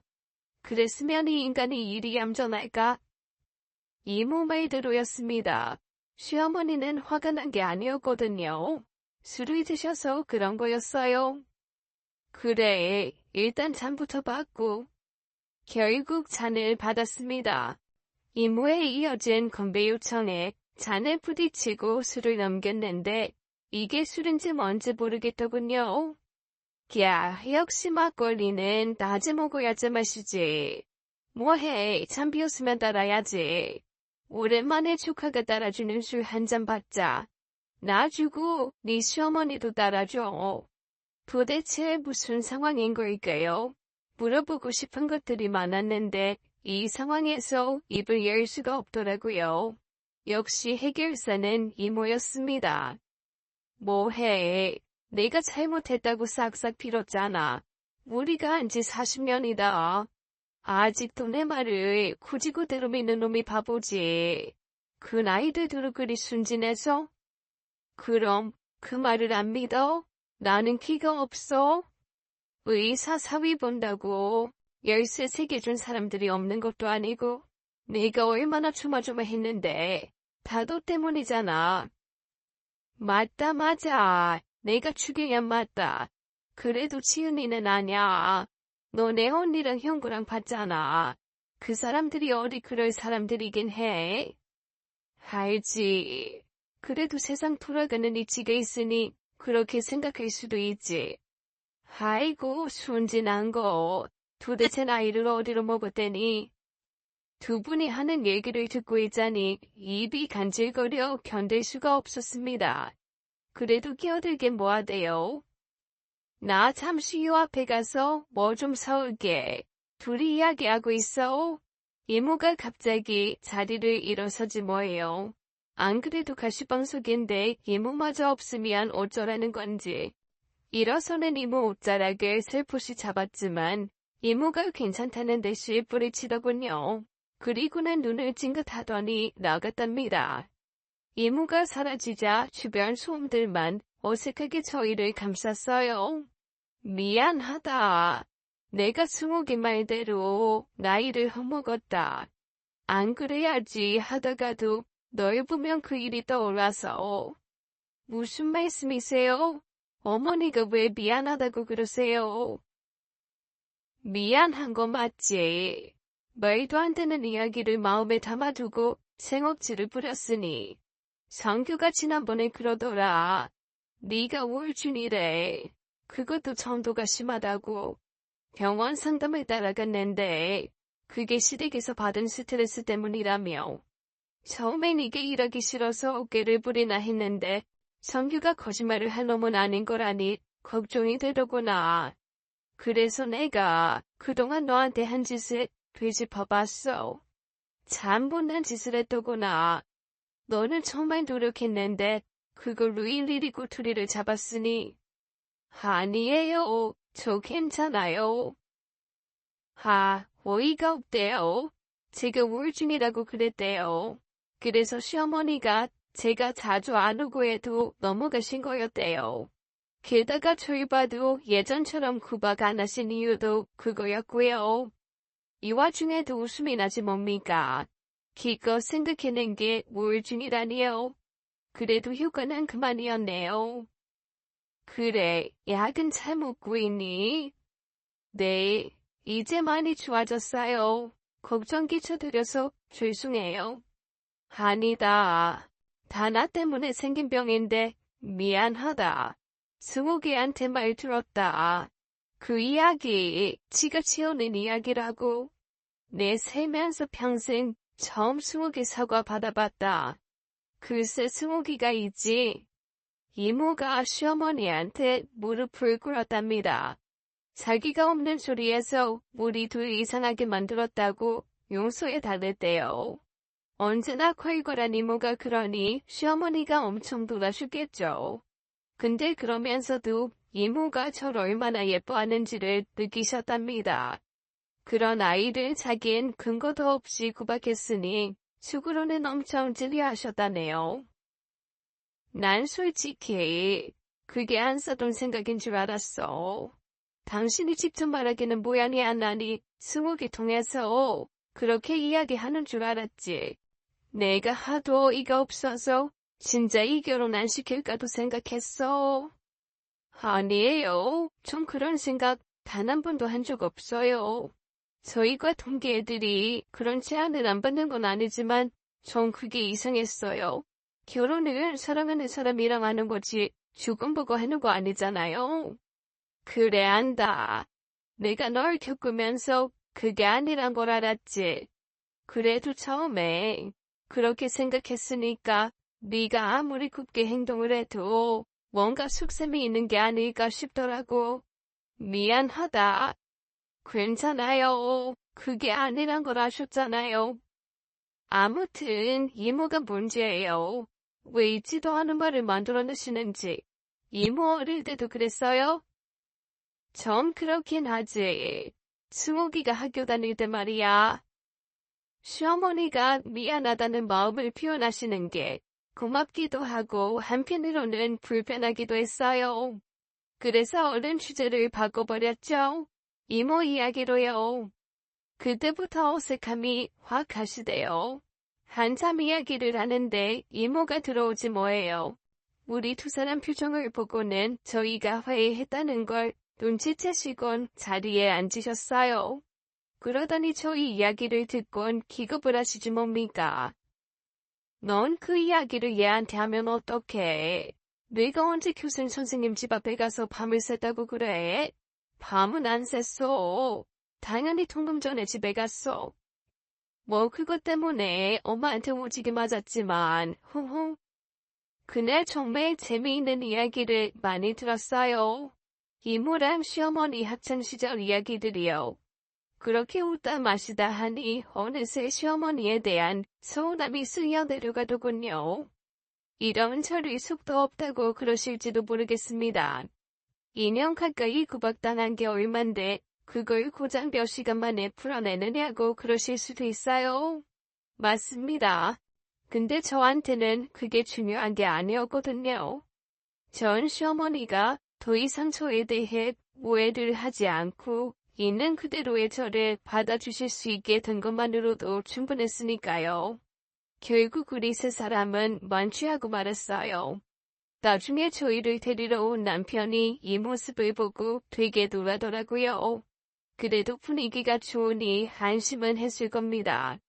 그랬으면 이 인간이 일이 얌전할까? 이모 말대로였습니다. 시어머니는 화가 난 게 아니었거든요. 술을 드셔서 그런 거였어요. 그래, 일단 잔부터 받고. 결국 잔을 받았습니다. 이모에 이어진 건배 요청에 잔을 부딪히고 술을 넘겼는데 이게 술인지 뭔지 모르겠더군요. 야, 역시 막걸리는 낮에 먹어야지 마시지. 뭐해, 잠 비었으면 따라야지. 오랜만에 조카가 따라주는 술 한 잔 받자. 나 주고 네 시어머니도 따라줘. 도대체 무슨 상황인 걸까요? 물어보고 싶은 것들이 많았는데 이 상황에서 입을 열 수가 없더라고요. 역시 해결사는 이모였습니다. 뭐해, 내가 잘못했다고 싹싹 빌었잖아. 우리가 한지 40년이다. 아직도 내 말을 굳이 그대로 믿는 놈이 바보지. 그 나이도 들어 그리 순진해서? 그럼 그 말을 안 믿어? 나는 귀가 없어? 의사 사위 본다고 열쇠 3개 준 사람들이 없는 것도 아니고 내가 얼마나 조마조마했는데 다 너 때문이잖아. 맞다 맞아. 내가 죽여야 맞다. 그래도 지은이는 아냐. 너 내 언니랑 형구랑 봤잖아. 그 사람들이 어디 그럴 사람들이긴 해. 알지. 그래도 세상 돌아가는 이치가 있으니 그렇게 생각할 수도 있지. 아이고 순진한 거. 도대체 나이를 어디로 먹었대니. 두 분이 하는 얘기를 듣고 있자니 입이 간질거려 견딜 수가 없었습니다. 그래도 끼어들긴 뭐하대요. 나 잠시 요 앞에 가서 뭐 좀 사올게. 둘이 이야기하고 있어. 이모가 갑자기 자리를 일어서지 뭐예요. 안 그래도 가시방석인데 이모마저 없으면 어쩌라는 건지. 일어서는 이모 옷자락을 살포시 잡았지만 이모가 괜찮다는 듯이 뿌리치더군요. 그리고는 눈을 찡긋하더니 나갔답니다. 이모가 사라지자 주변 소음들만 어색하게 저희를 감쌌어요. 미안하다. 내가 승욱이 말대로 나이를 헛먹었다. 안 그래야지 하다가도 널 보면 그 일이 떠올라서. 무슨 말씀이세요? 어머니가 왜 미안하다고 그러세요? 미안한 거 맞지? 말도 안 되는 이야기를 마음에 담아두고 생억지를 부렸으니. 성규가 지난번에 그러더라. 네가 우울증이래. 그것도 정도가 심하다고. 병원 상담을 따라갔는데 그게 시댁에서 받은 스트레스 때문이라며. 처음엔 이게 일하기 싫어서 어깨를 부리나 했는데 성규가 거짓말을 할 놈은 아닌 거라니 걱정이 되더구나. 그래서 내가 그동안 너한테 한 짓을 되짚어봤어. 참 못난 짓을 했더구나. 너는 정말 노력했는데 그걸로 일일이 꼬투리를 잡았으니. 아니에요. 저 괜찮아요. 어이가 없대요. 제가 우울증이라고 그랬대요. 그래서 시어머니가 제가 자주 안 오고 해도 넘어가신 거였대요. 게다가 저희 봐도 예전처럼 구박 안 하신 이유도 그거였고요. 이 와중에도 웃음이 나지 뭡니까? 기껏 생각해낸 게 우울증이라니요. 그래도 휴가는 그만이었네요. 그래, 약은 잘 먹고 있니? 네, 이제 많이 좋아졌어요. 걱정 끼쳐드려서 죄송해요. 아니다. 다 나 때문에 생긴 병인데 미안하다. 승욱이한테 말 들었다. 그 이야기 지가 지어낸 이야기라고. 내 살면서 평생 처음 승욱이 사과 받아봤다. 글쎄 승욱이가 있지. 이모가 시어머니한테 무릎을 꿇었답니다. 자기가 없는 소리에서 우리 둘 이상하게 만들었다고 용서해 달랬대요. 언제나 콸콸한 이모가 그러니 시어머니가 엄청 돌아주겠죠. 근데 그러면서도 이모가 절 얼마나 예뻐하는지를 느끼셨답니다. 그런 아이를 자기엔 근거도 없이 구박했으니 속으로는 엄청 질려하셨다네요. 난 솔직히 그게 안 써둔 생각인 줄 알았어. 당신이 직접 말하기는 모양이 안 나니 승욱이 통해서 그렇게 이야기하는 줄 알았지. 내가 하도 어이가 없어서 진짜 이 결혼 안 시킬까도 생각했어. 아니에요. 전 그런 생각 단 한 번도 한 적 없어요. 저희과 동기 애들이 그런 제안을 안 받는 건 아니지만 전 그게 이상했어요. 결혼을 사랑하는 사람이랑 하는 거지 죽음 보고 하는 거 아니잖아요. 그래 안다. 내가 널 겪으면서 그게 아니란 걸 알았지. 그래도 처음에 그렇게 생각했으니까 네가 아무리 굽게 행동을 해도 뭔가 속셈이 있는 게 아닐까 싶더라고. 미안하다. 괜찮아요. 그게 아니란 걸 아셨잖아요. 아무튼 이모가 문제예요. 왜 있지도 않은 말을 만들어내시는지. 이모 어릴 때도 그랬어요? 좀 그렇긴 하지. 승욱이가 학교 다닐 때 말이야. 시어머니가 미안하다는 마음을 표현하시는 게 고맙기도 하고 한편으로는 불편하기도 했어요. 그래서 얼른 주제를 바꿔버렸죠. 이모 이야기로요. 그때부터 어색함이 확 가시대요. 한참 이야기를 하는데 이모가 들어오지 뭐예요. 우리 두 사람 표정을 보고는 저희가 회의했다는 걸 눈치채시곤 자리에 앉으셨어요. 그러더니 저희 이야기를 듣곤 기겁을 하시지 뭡니까? 넌 그 이야기를 얘한테 하면 어떡해? 내가 언제 교생 선생님 집 앞에 가서 밤을 샜다고 그래? 밤은 안 샜어. 당연히 통금 전에 집에 갔어. 뭐 그것 때문에 엄마한테 오지게 맞았지만 후후. 그날 정말 재미있는 이야기를 많이 들었어요. 이모랑 시어머니 학창시절 이야기들이요. 그렇게 웃다 마시다 하니 어느새 시어머니에 대한 서운함이 쓸려 내려가더군요. 이런 철이 속도 없다고 그러실지도 모르겠습니다. 2년 가까이 구박당한 게 얼만데 그걸 고작 몇 시간 만에 풀어내느냐고 그러실 수도 있어요. 맞습니다. 근데 저한테는 그게 중요한 게 아니었거든요. 전 시어머니가 더 이상 저에 대해 오해를 하지 않고 있는 그대로의 저를 받아주실 수 있게 된 것만으로도 충분했으니까요. 결국 우리 세 사람은 만취하고 말았어요. 나중에 저희를 데리러 온 남편이 이 모습을 보고 되게 놀라더라고요. 그래도 분위기가 좋으니 안심은 했을 겁니다.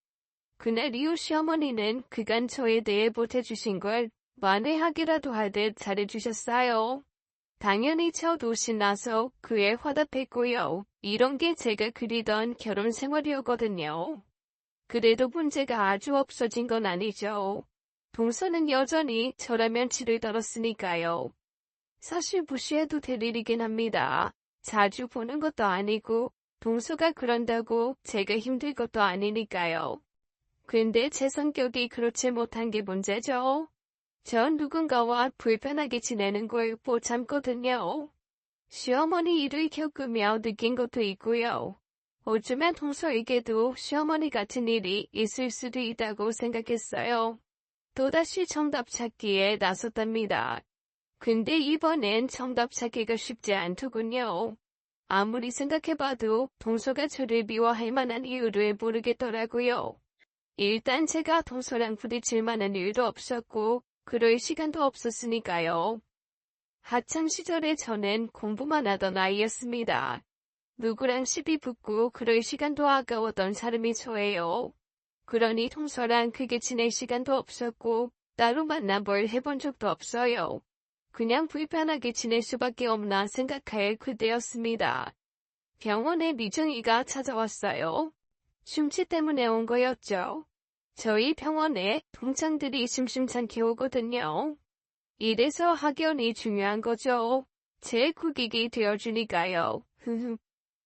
그날 이후 시어머니는 그간 저에 대해 보태주신 걸 만회하기라도 하듯 잘해주셨어요. 당연히 첫 옷이 나서 그에 화답했고요. 이런 게 제가 그리던 결혼 생활이었거든요. 그래도 문제가 아주 없어진 건 아니죠. 동서는 여전히 저라면 치를 떨었으니까요. 사실 무시해도 될 일이긴 합니다. 자주 보는 것도 아니고 동서가 그런다고 제가 힘들 것도 아니니까요. 근데 제 성격이 그렇지 못한 게 문제죠. 전 누군가와 불편하게 지내는 걸 못 참거든요. 시어머니 일을 겪으며 느낀 것도 있고요. 어쩌면 동서에게도 시어머니 같은 일이 있을 수도 있다고 생각했어요. 또다시 정답 찾기에 나섰답니다. 근데 이번엔 정답 찾기가 쉽지 않더군요. 아무리 생각해봐도 동서가 저를 미워할 만한 이유를 모르겠더라고요. 일단 제가 동서랑 부딪힐 만한 일도 없었고 그럴 시간도 없었으니까요. 학창 시절에 저는 공부만 하던 아이였습니다. 누구랑 시비 붙고 그럴 시간도 아까웠던 사람이 저예요. 그러니 동서랑 크게 지낼 시간도 없었고 따로 만나 뭘 해본 적도 없어요. 그냥 불편하게 지낼 수밖에 없나 생각할 그때였습니다. 병원에 미정이가 찾아왔어요. 숨치 때문에 온 거였죠. 저희 병원에 동창들이 심심찮게 오거든요. 이래서 학연이 중요한 거죠. 제 국익이 되어주니까요.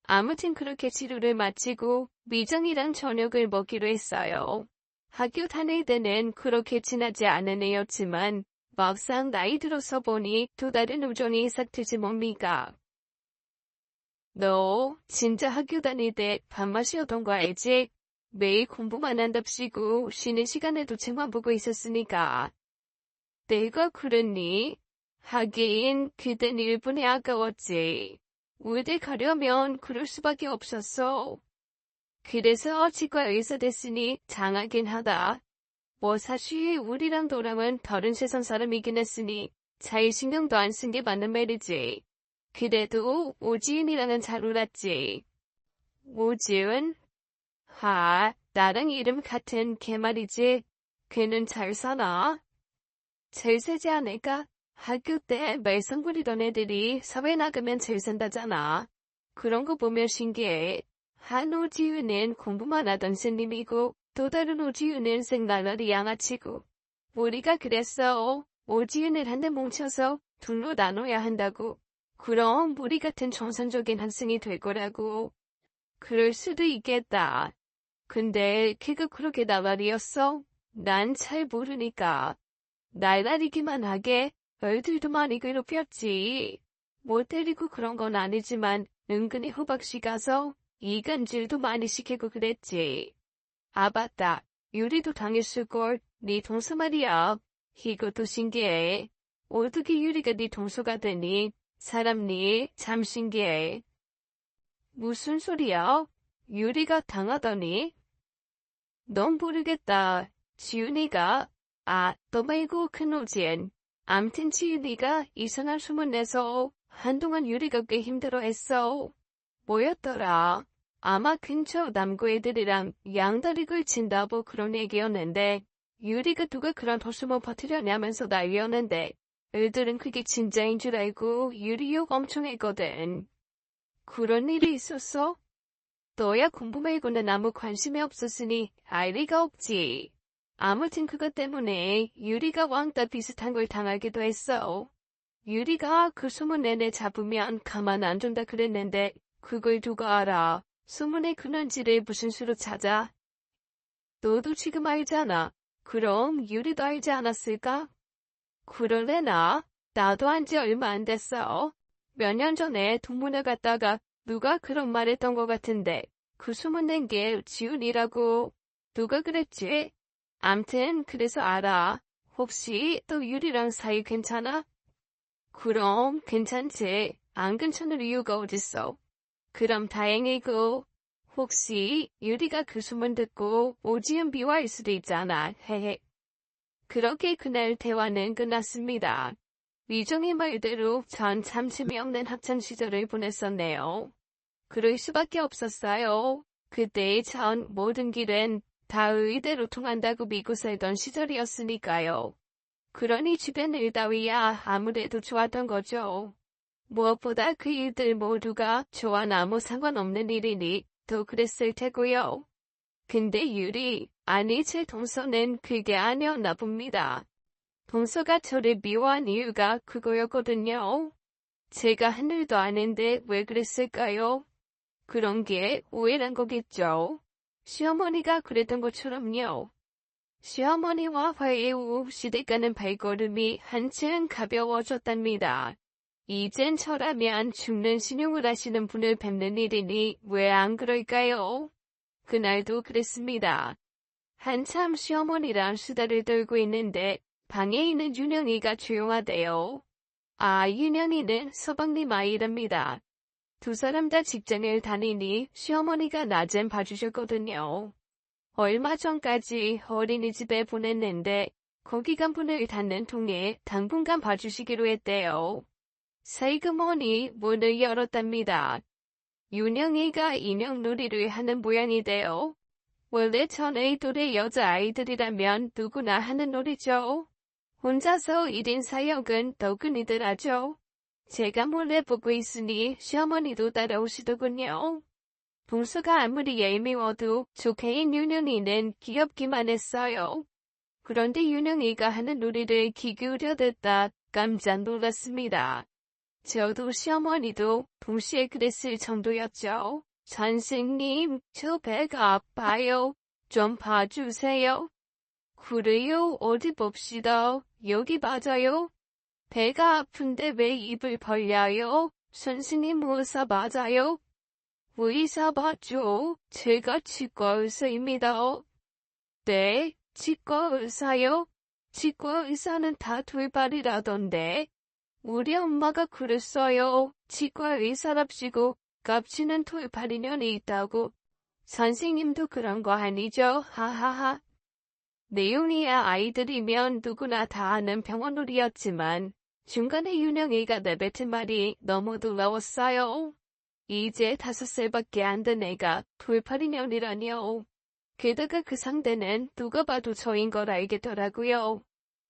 아무튼 그렇게 치료를 마치고 미정이랑 저녁을 먹기로 했어요. 학교 다닐 때는 그렇게 친하지 않은 애였지만 막상 나이 들어서 보니 또 다른 우정이 싹 트지 뭡니까? 너 진짜 학교 다닐 때 밥맛이었던 거 알지? 매일 공부만 한답시고 쉬는 시간에도 책만 보고 있었으니까. 내가 그랬니? 하긴 그땐 일본에 아까웠지. 의대 가려면 그럴 수밖에 없었어. 그래서 치과 의사 됐으니 장하긴 하다. 뭐 사실 우리랑 너랑은 다른 세상 사람이긴 했으니 자기 신경도 안 쓴 게 맞는 말이지. 그래도 오지은이랑은 잘 놀았지. 오지은? 나랑 이름 같은 걔 말이지. 걔는 잘 사나? 잘 살지 않을까? 학교 때 말썽 부리던 애들이 사회 나가면 잘 산다잖아. 그런 거 보면 신기해. 한 오지은은 공부만 하던 스님이고 또 다른 오지은은 생나라리 양아치고. 우리가 그랬어. 오지은을 한데 뭉쳐서 둘로 나눠야 한다고. 그럼 우리 같은 정상적인 학생이 될 거라고. 그럴 수도 있겠다. 근데 걔가 그렇게 나발이었어? 난 잘 모르니까. 날라리기만 하게 애들도 많이 괴롭혔지. 못 때리고 그런 건 아니지만 은근히 호박씨 가서 이간질도 많이 시키고 그랬지. 아 맞다. 유리도 당했을걸. 네 동서 말이야. 이것도 신기해. 어떻게 유리가 네 동서가 되니? 사람니 참 신기해. 무슨 소리야? 유리가 당하더니? 넌 모르겠다. 지훈이가 너 말고 큰 오지엔. 암튼 지훈이가 이상한 소문 내서 한동안 유리가 꽤 힘들어했어. 뭐였더라? 아마 근처 남고 애들이랑 양다리 걸친다고 그런 얘기였는데 유리가 누가 그런 헛소문 퍼뜨려냐면서 난리였는데 애들은 그게 진짜인 줄 알고 유리 욕 엄청 했거든. 그런 일이 있었어? 너야 공부 말고는 아무 관심이 없었으니 알 리가 없지. 아무튼 그것 때문에 유리가 왕따 비슷한 걸 당하기도 했어. 유리가 그 소문 내내 잡으면 가만 안 둔다 그랬는데 그걸 누가 알아. 소문의 근원지를 무슨 수로 찾아? 너도 지금 알잖아. 그럼 유리도 알지 않았을까? 그럴래나? 나도 한지 얼마 안 됐어. 몇 년 전에 동문회 갔다가 누가 그런 말 했던 것 같은데 그 소문 낸 게 지훈이라고. 누가 그랬지? 암튼 그래서 알아. 혹시 또 유리랑 사이 괜찮아? 그럼 괜찮지. 안 괜찮을 이유가 어딨어. 그럼 다행이고, 혹시 유리가 그 소문 듣고 오지은 비화일 수도 있잖아. 헤헤. 그렇게 그날 대화는 끝났습니다. 위종의 말대로 전 참 재미없는 학창시절을 보냈었네요. 그럴 수밖에 없었어요. 그때의 전 모든 길은 다 의대로 통한다고 믿고 살던 시절이었으니까요. 그러니 주변 일 따위야 아무래도 좋았던 거죠. 무엇보다 그 일들 모두가 저와 아무 상관없는 일이니 더 그랬을 테고요. 근데 아니 제 동서는 그게 아니었나 봅니다. 동서가 저를 미워한 이유가 그거였거든요. 제가 한 일도 아닌데 왜 그랬을까요? 그런 게 오해란 거겠죠. 시어머니가 그랬던 것처럼요. 시어머니와 화해 후 시댁가는 발걸음이 한층 가벼워졌답니다. 이젠 저라면 죽는 신용을 하시는 분을 뵙는 일이니 왜 안 그럴까요? 그날도 그랬습니다. 한참 시어머니랑 수다를 떨고 있는데 방에 있는 윤영이가 조용하대요. 아, 윤영이는 서방님 아이랍니다. 두 사람 다 직장을 다니니 시어머니가 낮엔 봐주셨거든요. 얼마 전까지 어린이집에 보냈는데 거기가 문을 닫는 통에 당분간 봐주시기로 했대요. 슬그머니 문을 열었답니다. 윤영이가 인형놀이를 하는 모양이대요. 원래 전 애들의 여자아이들이라면 누구나 하는 놀이죠. 혼자서 1인 사역은 더군이들 하죠. 제가 몰래 보고 있으니 시어머니도 따라오시더군요. 동서가 아무리 얄미워도 조카인 윤영이는 귀엽기만 했어요. 그런데 윤영이가 하는 놀이를 귀 기울여 듣다 깜짝 놀랐습니다. 저도 시어머니도 동시에 그랬을 정도였죠. 선생님, 저 배가 아파요. 좀 봐주세요. 그래요, 어디 봅시다. 여기 맞아요. 배가 아픈데 왜 입을 벌려요? 선생님 의사 맞아요? 의사 맞죠? 제가 치과 의사입니다. 네, 치과 의사요? 치과 의사는 다 돌발이라던데. 우리 엄마가 그랬어요. 치과 의사랍시고 깝치는 돌팔이년이 있다고. 선생님도 그런 거 아니죠? 하하하. 내용이야 아이들이면 누구나 다 아는 병원놀이였지만 중간에 윤영이가 내뱉은 말이 너무 놀라웠어요. 이제 5살밖에 안 된 애가 돌팔이년이라니요. 게다가 그 상대는 누가 봐도 저인 걸 알겠더라고요.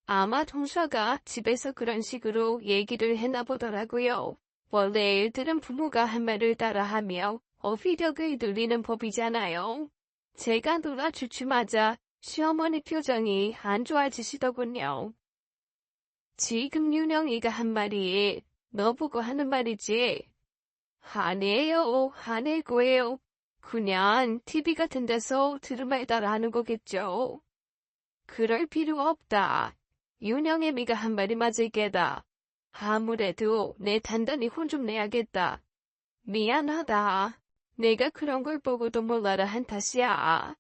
아마 동서가 집에서 그런 식으로 얘기를 했나 보더라고요. 원래 애들은 부모가 한 말을 따라하며 어휘력을 늘리는 법이잖아요. 제가 놀라 주춤하자 시어머니 표정이 안 좋아지시더군요. 지금 윤영이가 한 말이 너 보고 하는 말이지? 아니에요, 아닐 거예요. 그냥 TV 같은 데서 들은 말 따라 하는 거겠죠. 그럴 필요 없다. 윤영애미가 한 말이 맞을 게다. 아무래도 내 단단히 혼 좀 내야겠다. 미안하다. 내가 그런 걸 보고도 몰라라 한 탓이야.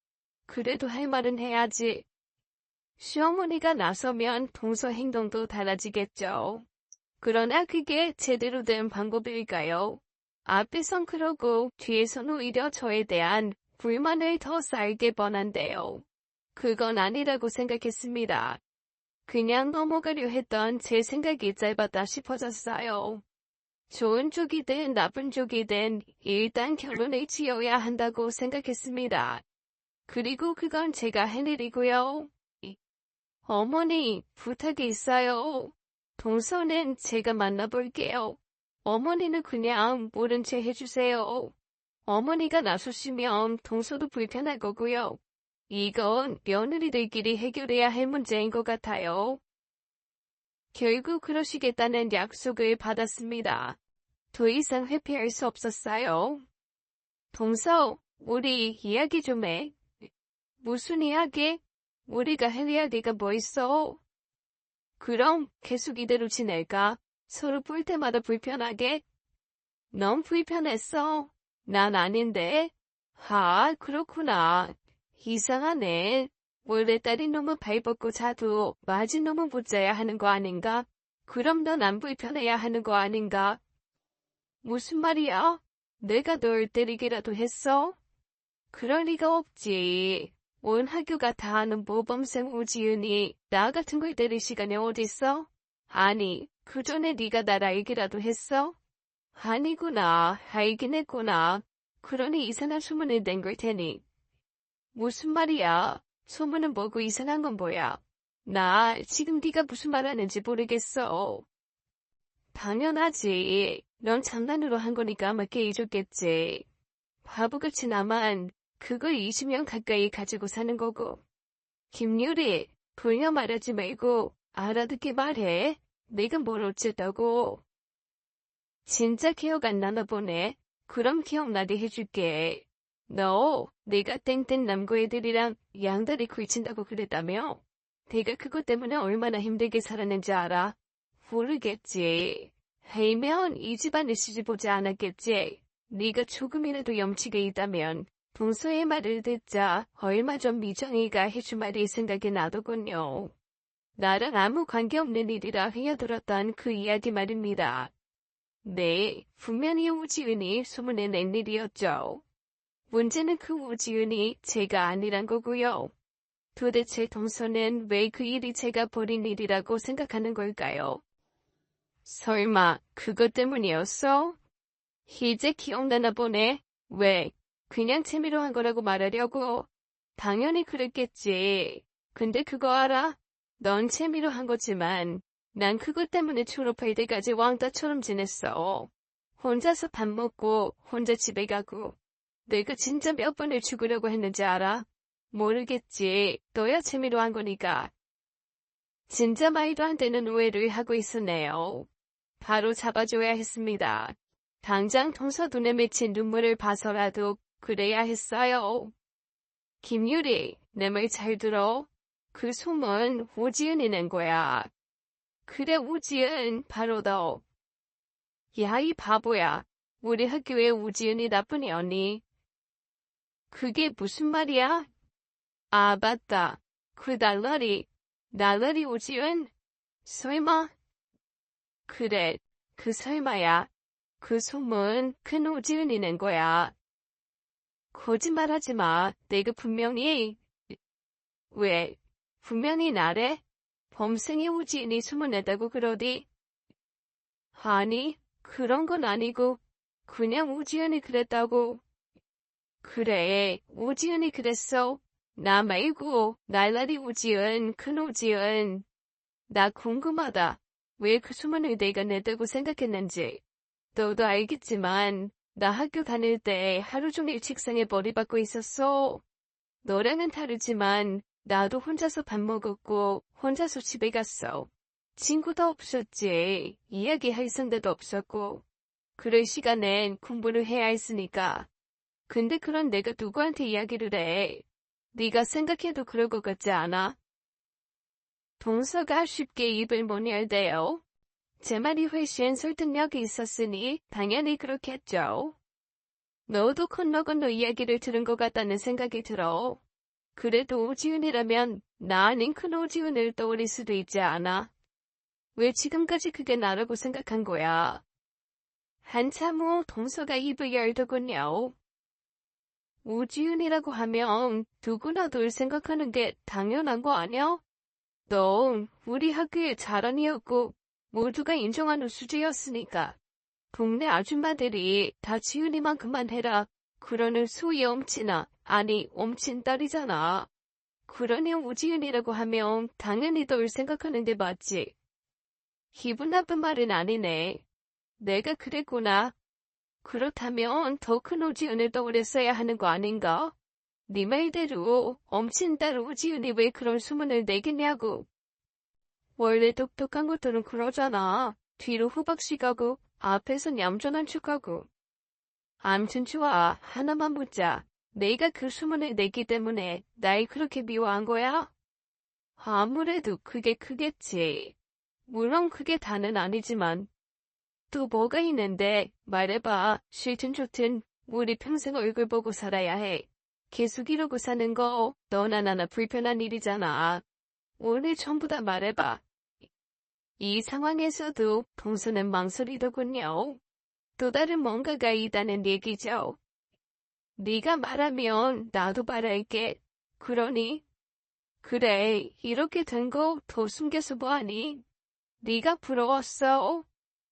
그래도 할 말은 해야지. 시어머니가 나서면 동서 행동도 달라지겠죠. 그러나 그게 제대로 된 방법일까요? 앞에선 그러고 뒤에선 오히려 저에 대한 불만을 더 쌓이게 뻔한데요. 그건 아니라고 생각했습니다. 그냥 넘어가려 했던 제 생각이 짧았다 싶어졌어요. 좋은 쪽이든 나쁜 쪽이든 일단 결론을 지어야 한다고 생각했습니다. 그리고 그건 제가 할 일이고요. 어머니, 부탁이 있어요. 동서는 제가 만나볼게요. 어머니는 그냥 모른 채 해주세요. 어머니가 나서시면 동서도 불편할 거고요. 이건 며느리들끼리 해결해야 할 문제인 것 같아요. 결국 그러시겠다는 약속을 받았습니다. 더 이상 회피할 수 없었어요. 동서, 우리 이야기 좀 해. 무슨 이야기? 우리가 할 이야기가 뭐 있어? 그럼 계속 이대로 지낼까? 서로 볼 때마다 불편하게? 넌 불편했어. 난 아닌데. 아, 그렇구나. 이상하네. 원래 딸이 너무 발벗고 자도 맞은 놈은 못 자야 하는 거 아닌가? 그럼 넌 안 불편해야 하는 거 아닌가? 무슨 말이야? 내가 널 때리기라도 했어? 그럴 리가 없지. 온 학교가 다 아는 모범생 우지은이 나 같은 걸 때릴 시간이 어딨어? 아니, 그 전에 네가 날 알기라도 했어? 아니구나, 알긴 했구나. 그러니 이상한 소문을 낸 걸 테니. 무슨 말이야? 소문은 뭐고 이상한 건 뭐야? 나 지금 네가 무슨 말 하는지 모르겠어. 당연하지. 넌 장난으로 한 거니까 맞게 해줬겠지. 바보같이 나만 그걸 20년 가까이 가지고 사는 거고. 김유리, 불려 말하지 말고 알아듣게 말해. 내가 뭘 어쨌다고. 진짜 기억 안 나나 보네. 그럼 기억나게 해줄게. 너 내가 땡땡 남고 애들이랑 양다리 굴친다고 그랬다며? 내가 그것 때문에 얼마나 힘들게 살았는지 알아? 모르겠지. 알면 이 집안을 시집오지 않았겠지. 네가 조금이라도 염치가 있다면 동서의 말을 듣자 얼마 전 미정이가 해준 말이 생각이 나더군요. 나랑 아무 관계없는 일이라 흘려들었던 그 이야기 말입니다. 네, 분명히 우지은이 소문에 낸 일이었죠. 문제는 그 우지은이 제가 아니란 거고요. 도대체 동서는 왜 그 일이 제가 벌인 일이라고 생각하는 걸까요? 설마 그것 때문이었어? 이제 기억나나 보네. 왜? 그냥 재미로 한 거라고 말하려고? 당연히 그랬겠지. 근데 그거 알아? 넌 재미로 한 거지만 난 그것 때문에 졸업할 때까지 왕따처럼 지냈어. 혼자서 밥 먹고 혼자 집에 가고. 내가 진짜 몇 번을 죽으려고 했는지 알아? 모르겠지. 너야 재미로 한 거니까. 진짜 말도 안 되는 오해를 하고 있었네요. 바로 잡아줘야 했습니다. 당장 동서 눈에 맺힌 눈물을 봐서라도 그래야 했어요. 김유리, 내 말 잘 들어. 그 소문 우지은이 낸 거야. 그래 우지은, 바로 너. 야, 이 바보야. 우리 학교에 우지은이 나쁜 애언니. 그게 무슨 말이야? 아, 맞다. 그 날라리 우지은? 설마? 그래, 그 설마야. 그 소문 큰 우지은이 낸 거야. 거짓말하지 마. 내가 분명히. 왜? 분명히 나래? 범생이 우지은이 소문냈다고 그러디? 아니, 그런 건 아니고 그냥 우지은이 그랬다고. 그래, 우지은이 그랬어. 나 말고 날라리 우지은, 큰 우지은. 나 궁금하다. 왜 그 소문을 내가 냈다고 생각했는지. 너도 알겠지만 나 학교 다닐 때 하루 종일 책상에 머리 박고 있었어. 너랑은 다르지만 나도 혼자서 밥 먹었고 혼자서 집에 갔어. 친구도 없었지. 이야기할 상대도 없었고. 그럴 시간엔 공부를 해야 했으니까. 근데 그런 내가 누구한테 이야기를 해. 네가 생각해도 그럴 것 같지 않아? 동서가 쉽게 입을 못 열대요. 제 말이 훨씬 설득력이 있었으니 당연히 그렇겠죠. 너도 건너건너 이야기를 들은 것 같다는 생각이 들어. 그래도 오지은이라면 나 아닌 큰 오지은을 떠올릴 수도 있지 않아? 왜 지금까지 그게 나라고 생각한 거야? 한참 후 동서가 입을 열더군요. 오지은이라고 하면 누구나 널 생각하는 게 당연한 거 아냐? 넌 우리 학교의 자랑이었고 모두가 인정하는 수지였으니까. 동네 아줌마들이 다 지은이만큼만 해라. 그러는 소희 엄친아, 아니 엄친딸이잖아. 그러니 우지은이라고 하면 당연히 널 생각하는데 맞지? 기분 나쁜 말은 아니네. 내가 그랬구나. 그렇다면 더 큰 우지은을 떠올렸어야 하는 거 아닌가? 네 말대로 엄친딸 우지은이 왜 그런 소문을 내겠냐고. 원래 똑똑한 것들은 그러잖아. 뒤로 후박씩 하고 앞에서 얌전한 척하고. 암튼 좋아. 하나만 묻자. 내가 그 소문을 냈기 때문에 날 그렇게 미워한 거야? 아무래도 그게 크겠지. 물론 그게 다는 아니지만. 또 뭐가 있는데 말해봐. 싫든 좋든 우리 평생 얼굴 보고 살아야 해. 계속 이러고 사는 거 너나 나나 불편한 일이잖아. 오늘 전부 다 말해봐. 이 상황에서도 동서는 망설이더군요. 또 다른 뭔가가 있다는 얘기죠. 네가 말하면 나도 말할게. 그러니? 그래, 이렇게 된 거 더 숨겨서 뭐하니? 네가 부러웠어.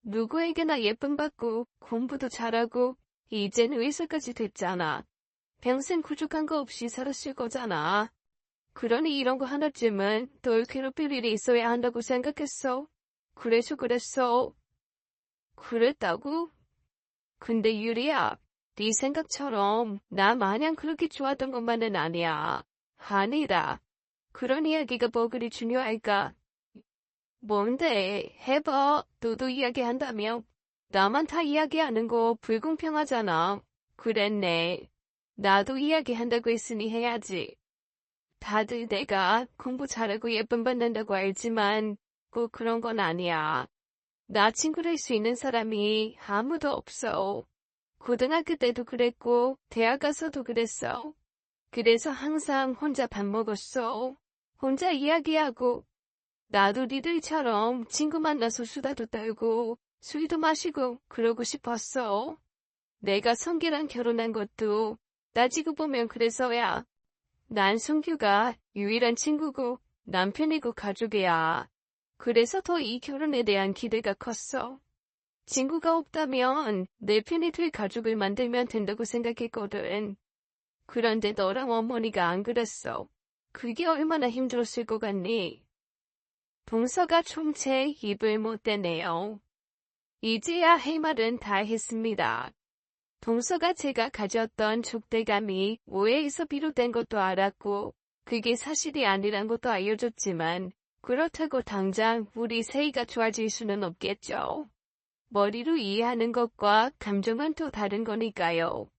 누구에게나 예쁨 받고 공부도 잘하고 이젠 의사까지 됐잖아. 평생 부족한 거 없이 살았을 거잖아. 그러니 이런 거 하나쯤은 널 괴롭힐 일이 있어야 한다고 생각했어. 그래서 그랬어. 그랬다고? 근데 유리야, 네 생각처럼 나 마냥 그렇게 좋았던 것만은 아니야. 아니다. 그런 이야기가 뭐 그리 중요할까? 뭔데? 해봐. 너도 이야기한다며. 나만 다 이야기하는 거 불공평하잖아. 그랬네. 나도 이야기한다고 했으니 해야지. 다들 내가 공부 잘하고 예쁨 받는다고 알지만 꼭 그런 건 아니야. 나 친구 될 수 있는 사람이 아무도 없어. 고등학교 때도 그랬고 대학 가서도 그랬어. 그래서 항상 혼자 밥 먹었어. 혼자 이야기하고 나도 니들처럼 친구 만나서 수다도 떨고 술도 마시고 그러고 싶었어. 내가 성규랑 결혼한 것도 따지고 보면 그래서야. 난 성규가 유일한 친구고 남편이고 가족이야. 그래서 더 이 결혼에 대한 기대가 컸어. 친구가 없다면 내 편이 될 가족을 만들면 된다고 생각했거든. 그런데 너랑 어머니가 안 그랬어. 그게 얼마나 힘들었을 것 같니? 동서가 총채 입을 못 대네요. 이제야 할 말은 다 했습니다. 동서가 제가 가졌던 족대감이 오해에서 비롯된 것도 알았고 그게 사실이 아니란 것도 알려줬지만 그렇다고 당장 우리 사이가 좋아질 수는 없겠죠. 머리로 이해하는 것과 감정은 또 다른 거니까요.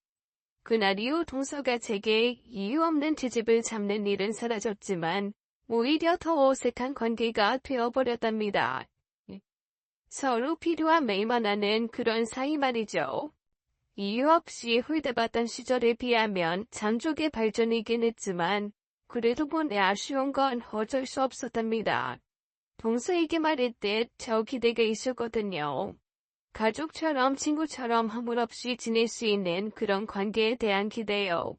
그날 이후 동서가 제게 이유 없는 트집을 잡는 일은 사라졌지만 오히려 더 어색한 관계가 되어버렸답니다. 서로 필요한 매일만 하는 그런 사이 말이죠. 이유 없이 홀대받던 시절에 비하면 잠족의 발전이긴 했지만 그래도 보내 아쉬운 건 어쩔 수 없었답니다. 동서에게 말했듯 저 기대가 있었거든요. 가족처럼 친구처럼 허물없이 지낼 수 있는 그런 관계에 대한 기대요.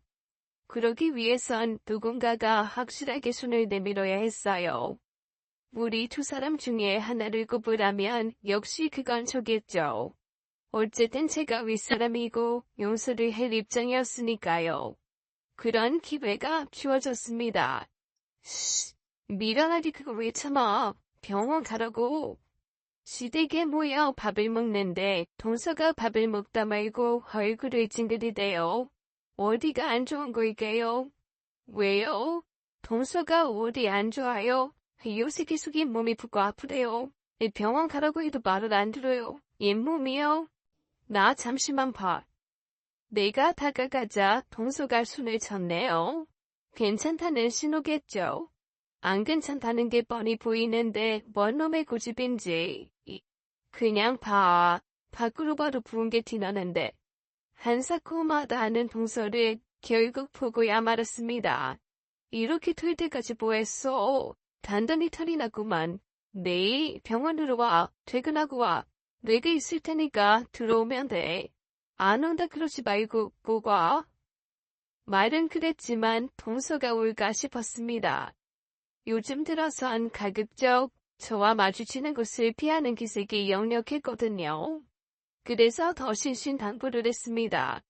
그러기 위해선 누군가가 확실하게 손을 내밀어야 했어요. 우리 두 사람 중에 하나를 꼽으라면 역시 그건 저겠죠. 어쨌든 제가 윗사람이고 용서를 할 입장이었으니까요. 그런 기회가 주어졌습니다. 미련하디 그거 왜 참아. 병원 가라고. 시댁에 모여 밥을 먹는데 동서가 밥을 먹다 말고 얼굴을 찡그리대요. 어디가 안 좋은 걸까요? 왜요? 동서가 어디 안 좋아요? 요새 계속 몸이 붓고 아프대요. 병원 가라고 해도 말을 안 들어요. 잇몸이요? 나 잠시만 봐. 내가 다가가자 동서가 손을 쳤네요. 괜찮다는 신호겠죠. 안 괜찮다는 게 뻔히 보이는데 뭔 놈의 고집인지. 그냥 봐. 밖으로 봐도 부은 게 티나는데. 한사코마다 하는 동서를 결국 보고야 말았습니다. 이렇게 될 때까지 뭐했어? 단단히 털이 났구만. 내일 병원으로 와. 퇴근하고 와. 내가 있을 테니까 들어오면 돼. 안 온다 그러지 말고 꼭 와. 말은 그랬지만 동서가 올까 싶었습니다. 요즘 들어선 가급적 저와 마주치는 곳을 피하는 기색이 역력했거든요. 그래서 더 신신당부를 했습니다.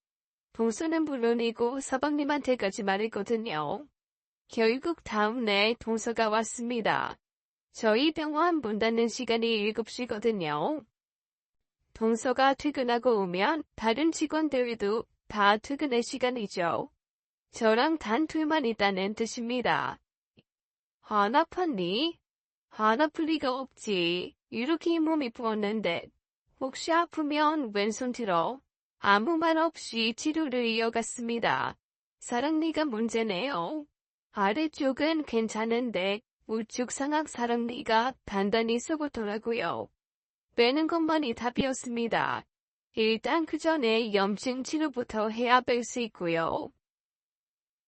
동서는 물론이고 서방님한테까지 말했거든요. 결국 다음날 동서가 왔습니다. 저희 병원 문 닫는 시간이 7시거든요. 동서가 퇴근하고 오면 다른 직원들도 다 퇴근할 시간이죠. 저랑 단 둘만 있다는 뜻입니다. 안 아팠니? 안 아플 리가 없지. 이렇게 몸이 부었는데. 혹시 아프면 왼손 들어. 아무 말 없이 치료를 이어갔습니다. 사랑니가 문제네요. 아래쪽은 괜찮은데 우측 상악 사랑니가 단단히 썩었더라고요. 빼는 것만이 답이었습니다. 일단 그 전에 염증 치료부터 해야 뺄 수 있고요.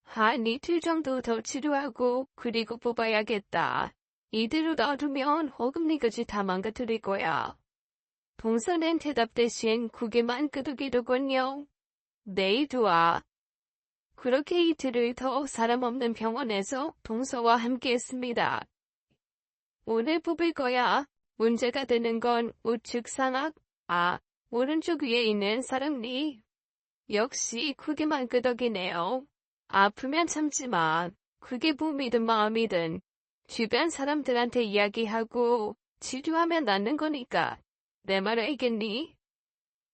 한 이틀 정도 더 치료하고 그리고 뽑아야겠다. 이대로 놔두면 어금니까지 다 망가뜨릴 거야. 동서는 대답 대신 고개만 끄덕이더군요. 내일도와. 그렇게 이틀을 더 사람 없는 병원에서 동서와 함께 했습니다. 오늘 뽑을 거야. 문제가 되는 건 우측 상악. 오른쪽 위에 있는 사람니. 역시 크게만 끄덕이네요. 아프면 참지 마. 그게 몸이든 마음이든 주변 사람들한테 이야기하고 치료하면 낫는 거니까. 내 말 알겠니?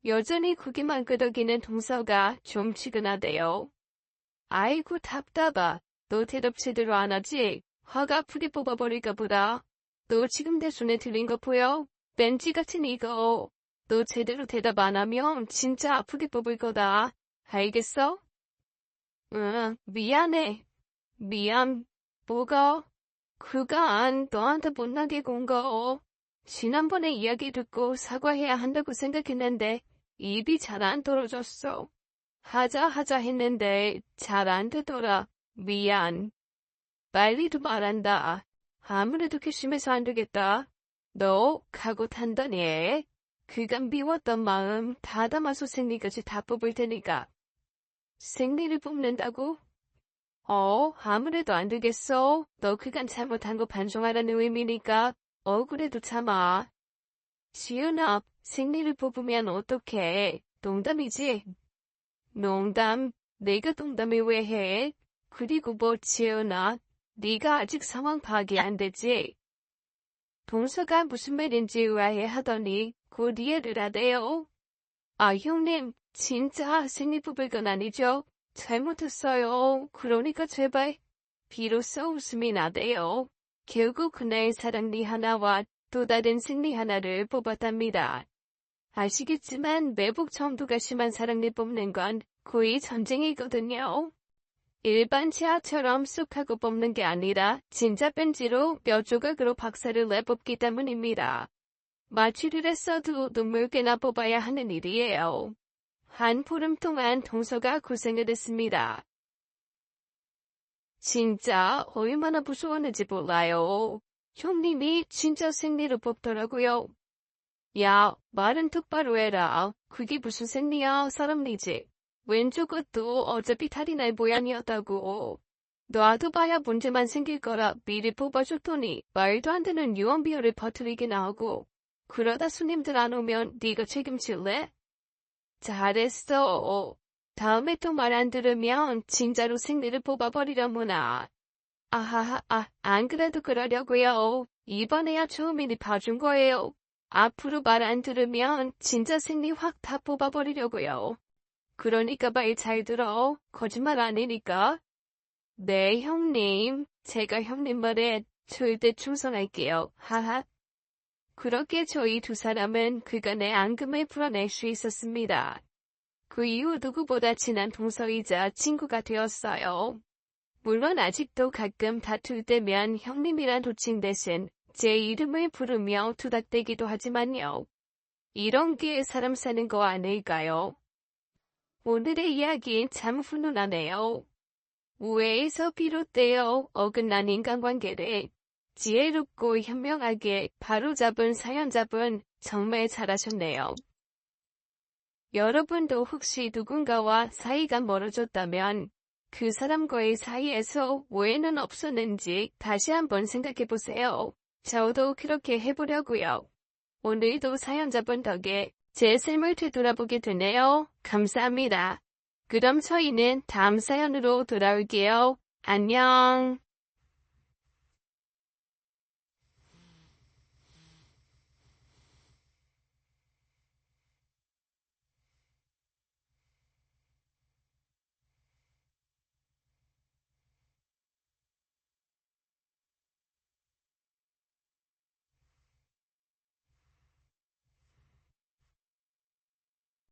여전히 크게만 끄덕이는 동서가 좀 치근하대요. 아이고 답답하. 너 대답 제대로 안 하지? 화가 풀이 뽑아버릴까 보다. 너 지금 내 손에 들린 거 보여? 벤지 같은 이거. 너 제대로 대답 안 하면 진짜 아프게 뽑을 거다. 알겠어? 응, 미안해. 미안. 뭐가? 그간 너한테 못나게 군 거. 지난번에 이야기 듣고 사과해야 한다고 생각했는데 입이 잘 안 떨어졌어. 하자 했는데 잘 안 되더라. 미안. 빨리도 말한다. 아무래도 괘씸해서 안 되겠다. 너 각오 단단히. 그간 미웠던 마음 다 담아서 생리까지 다 뽑을 테니까. 생리를 뽑는다고? 아무래도 안 되겠어. 너 그간 잘못한 거 반성하라는 의미니까 억울해도 참아. 시은아, 생리를 뽑으면 어떡해. 농담이지? 농담? 내가 농담을 왜 해? 그리고 뭐 지은아, 네가 아직 상황 파악이 안 되지? 동서가 무슨 말인지 의아해하더니 곧 이해를 하대요. 형님, 진짜 생리 뽑을 건 아니죠? 잘못했어요. 그러니까 제발. 비로소 웃음이 나대요. 결국 그날 사랑니 하나와 또 다른 생리 하나를 뽑았답니다. 아시겠지만 매복 정도가 심한 사랑니 뽑는 건 거의 전쟁이거든요. 일반 치아처럼 쑥 하고 뽑는 게 아니라 진짜 벤지로 몇 조각으로 박살을 내뽑기 때문입니다. 마취를 했어도 눈물개나 뽑아야 하는 일이에요. 한 보름 동안 동서가 고생을 했습니다. 진짜 얼마나 무서웠는지 몰라요. 형님이 진짜 생리를 뽑더라고요. 야, 말은 똑바로 해라. 그게 무슨 생리야, 사람리지. 왼쪽 것도 어차피 탈이 날 모양이었다고. 놔둬봐야 문제만 생길 거라 미리 뽑아줬더니 말도 안 되는 유언비어를 퍼뜨리긴 하고. 그러다 손님들 안 오면 네가 책임질래? 잘했어. 다음에 또 말 안 들으면 진짜로 생리를 뽑아버리려무나. 안 그래도 그러려고요. 이번에야 처음이니 봐준 거예요. 앞으로 말 안 들으면 진짜 생리 확 다 뽑아버리려고요. 그러니까 말 잘 들어. 거짓말 아니니까. 네, 형님. 제가 형님 말에 절대 충성할게요. 하하. 그렇게 저희 두 사람은 그간의 앙금을 풀어낼 수 있었습니다. 그 이후 누구보다 친한 동서이자 친구가 되었어요. 물론 아직도 가끔 다툴 때면 형님이란 호칭 대신 제 이름을 부르며 투닥대기도 하지만요. 이런 게 사람 사는 거 아닐까요? 오늘의 이야기 참 훈훈하네요. 우애에서 비롯되어 어긋난 인간관계를 지혜롭고 현명하게 바로잡은 사연자분 정말 잘하셨네요. 여러분도 혹시 누군가와 사이가 멀어졌다면 그 사람과의 사이에서 오해는 없었는지 다시 한번 생각해보세요. 저도 그렇게 해보려고요. 오늘도 사연자분 덕에 제 삶을 되돌아보게 되네요. 감사합니다. 그럼 저희는 다음 사연으로 돌아올게요. 안녕.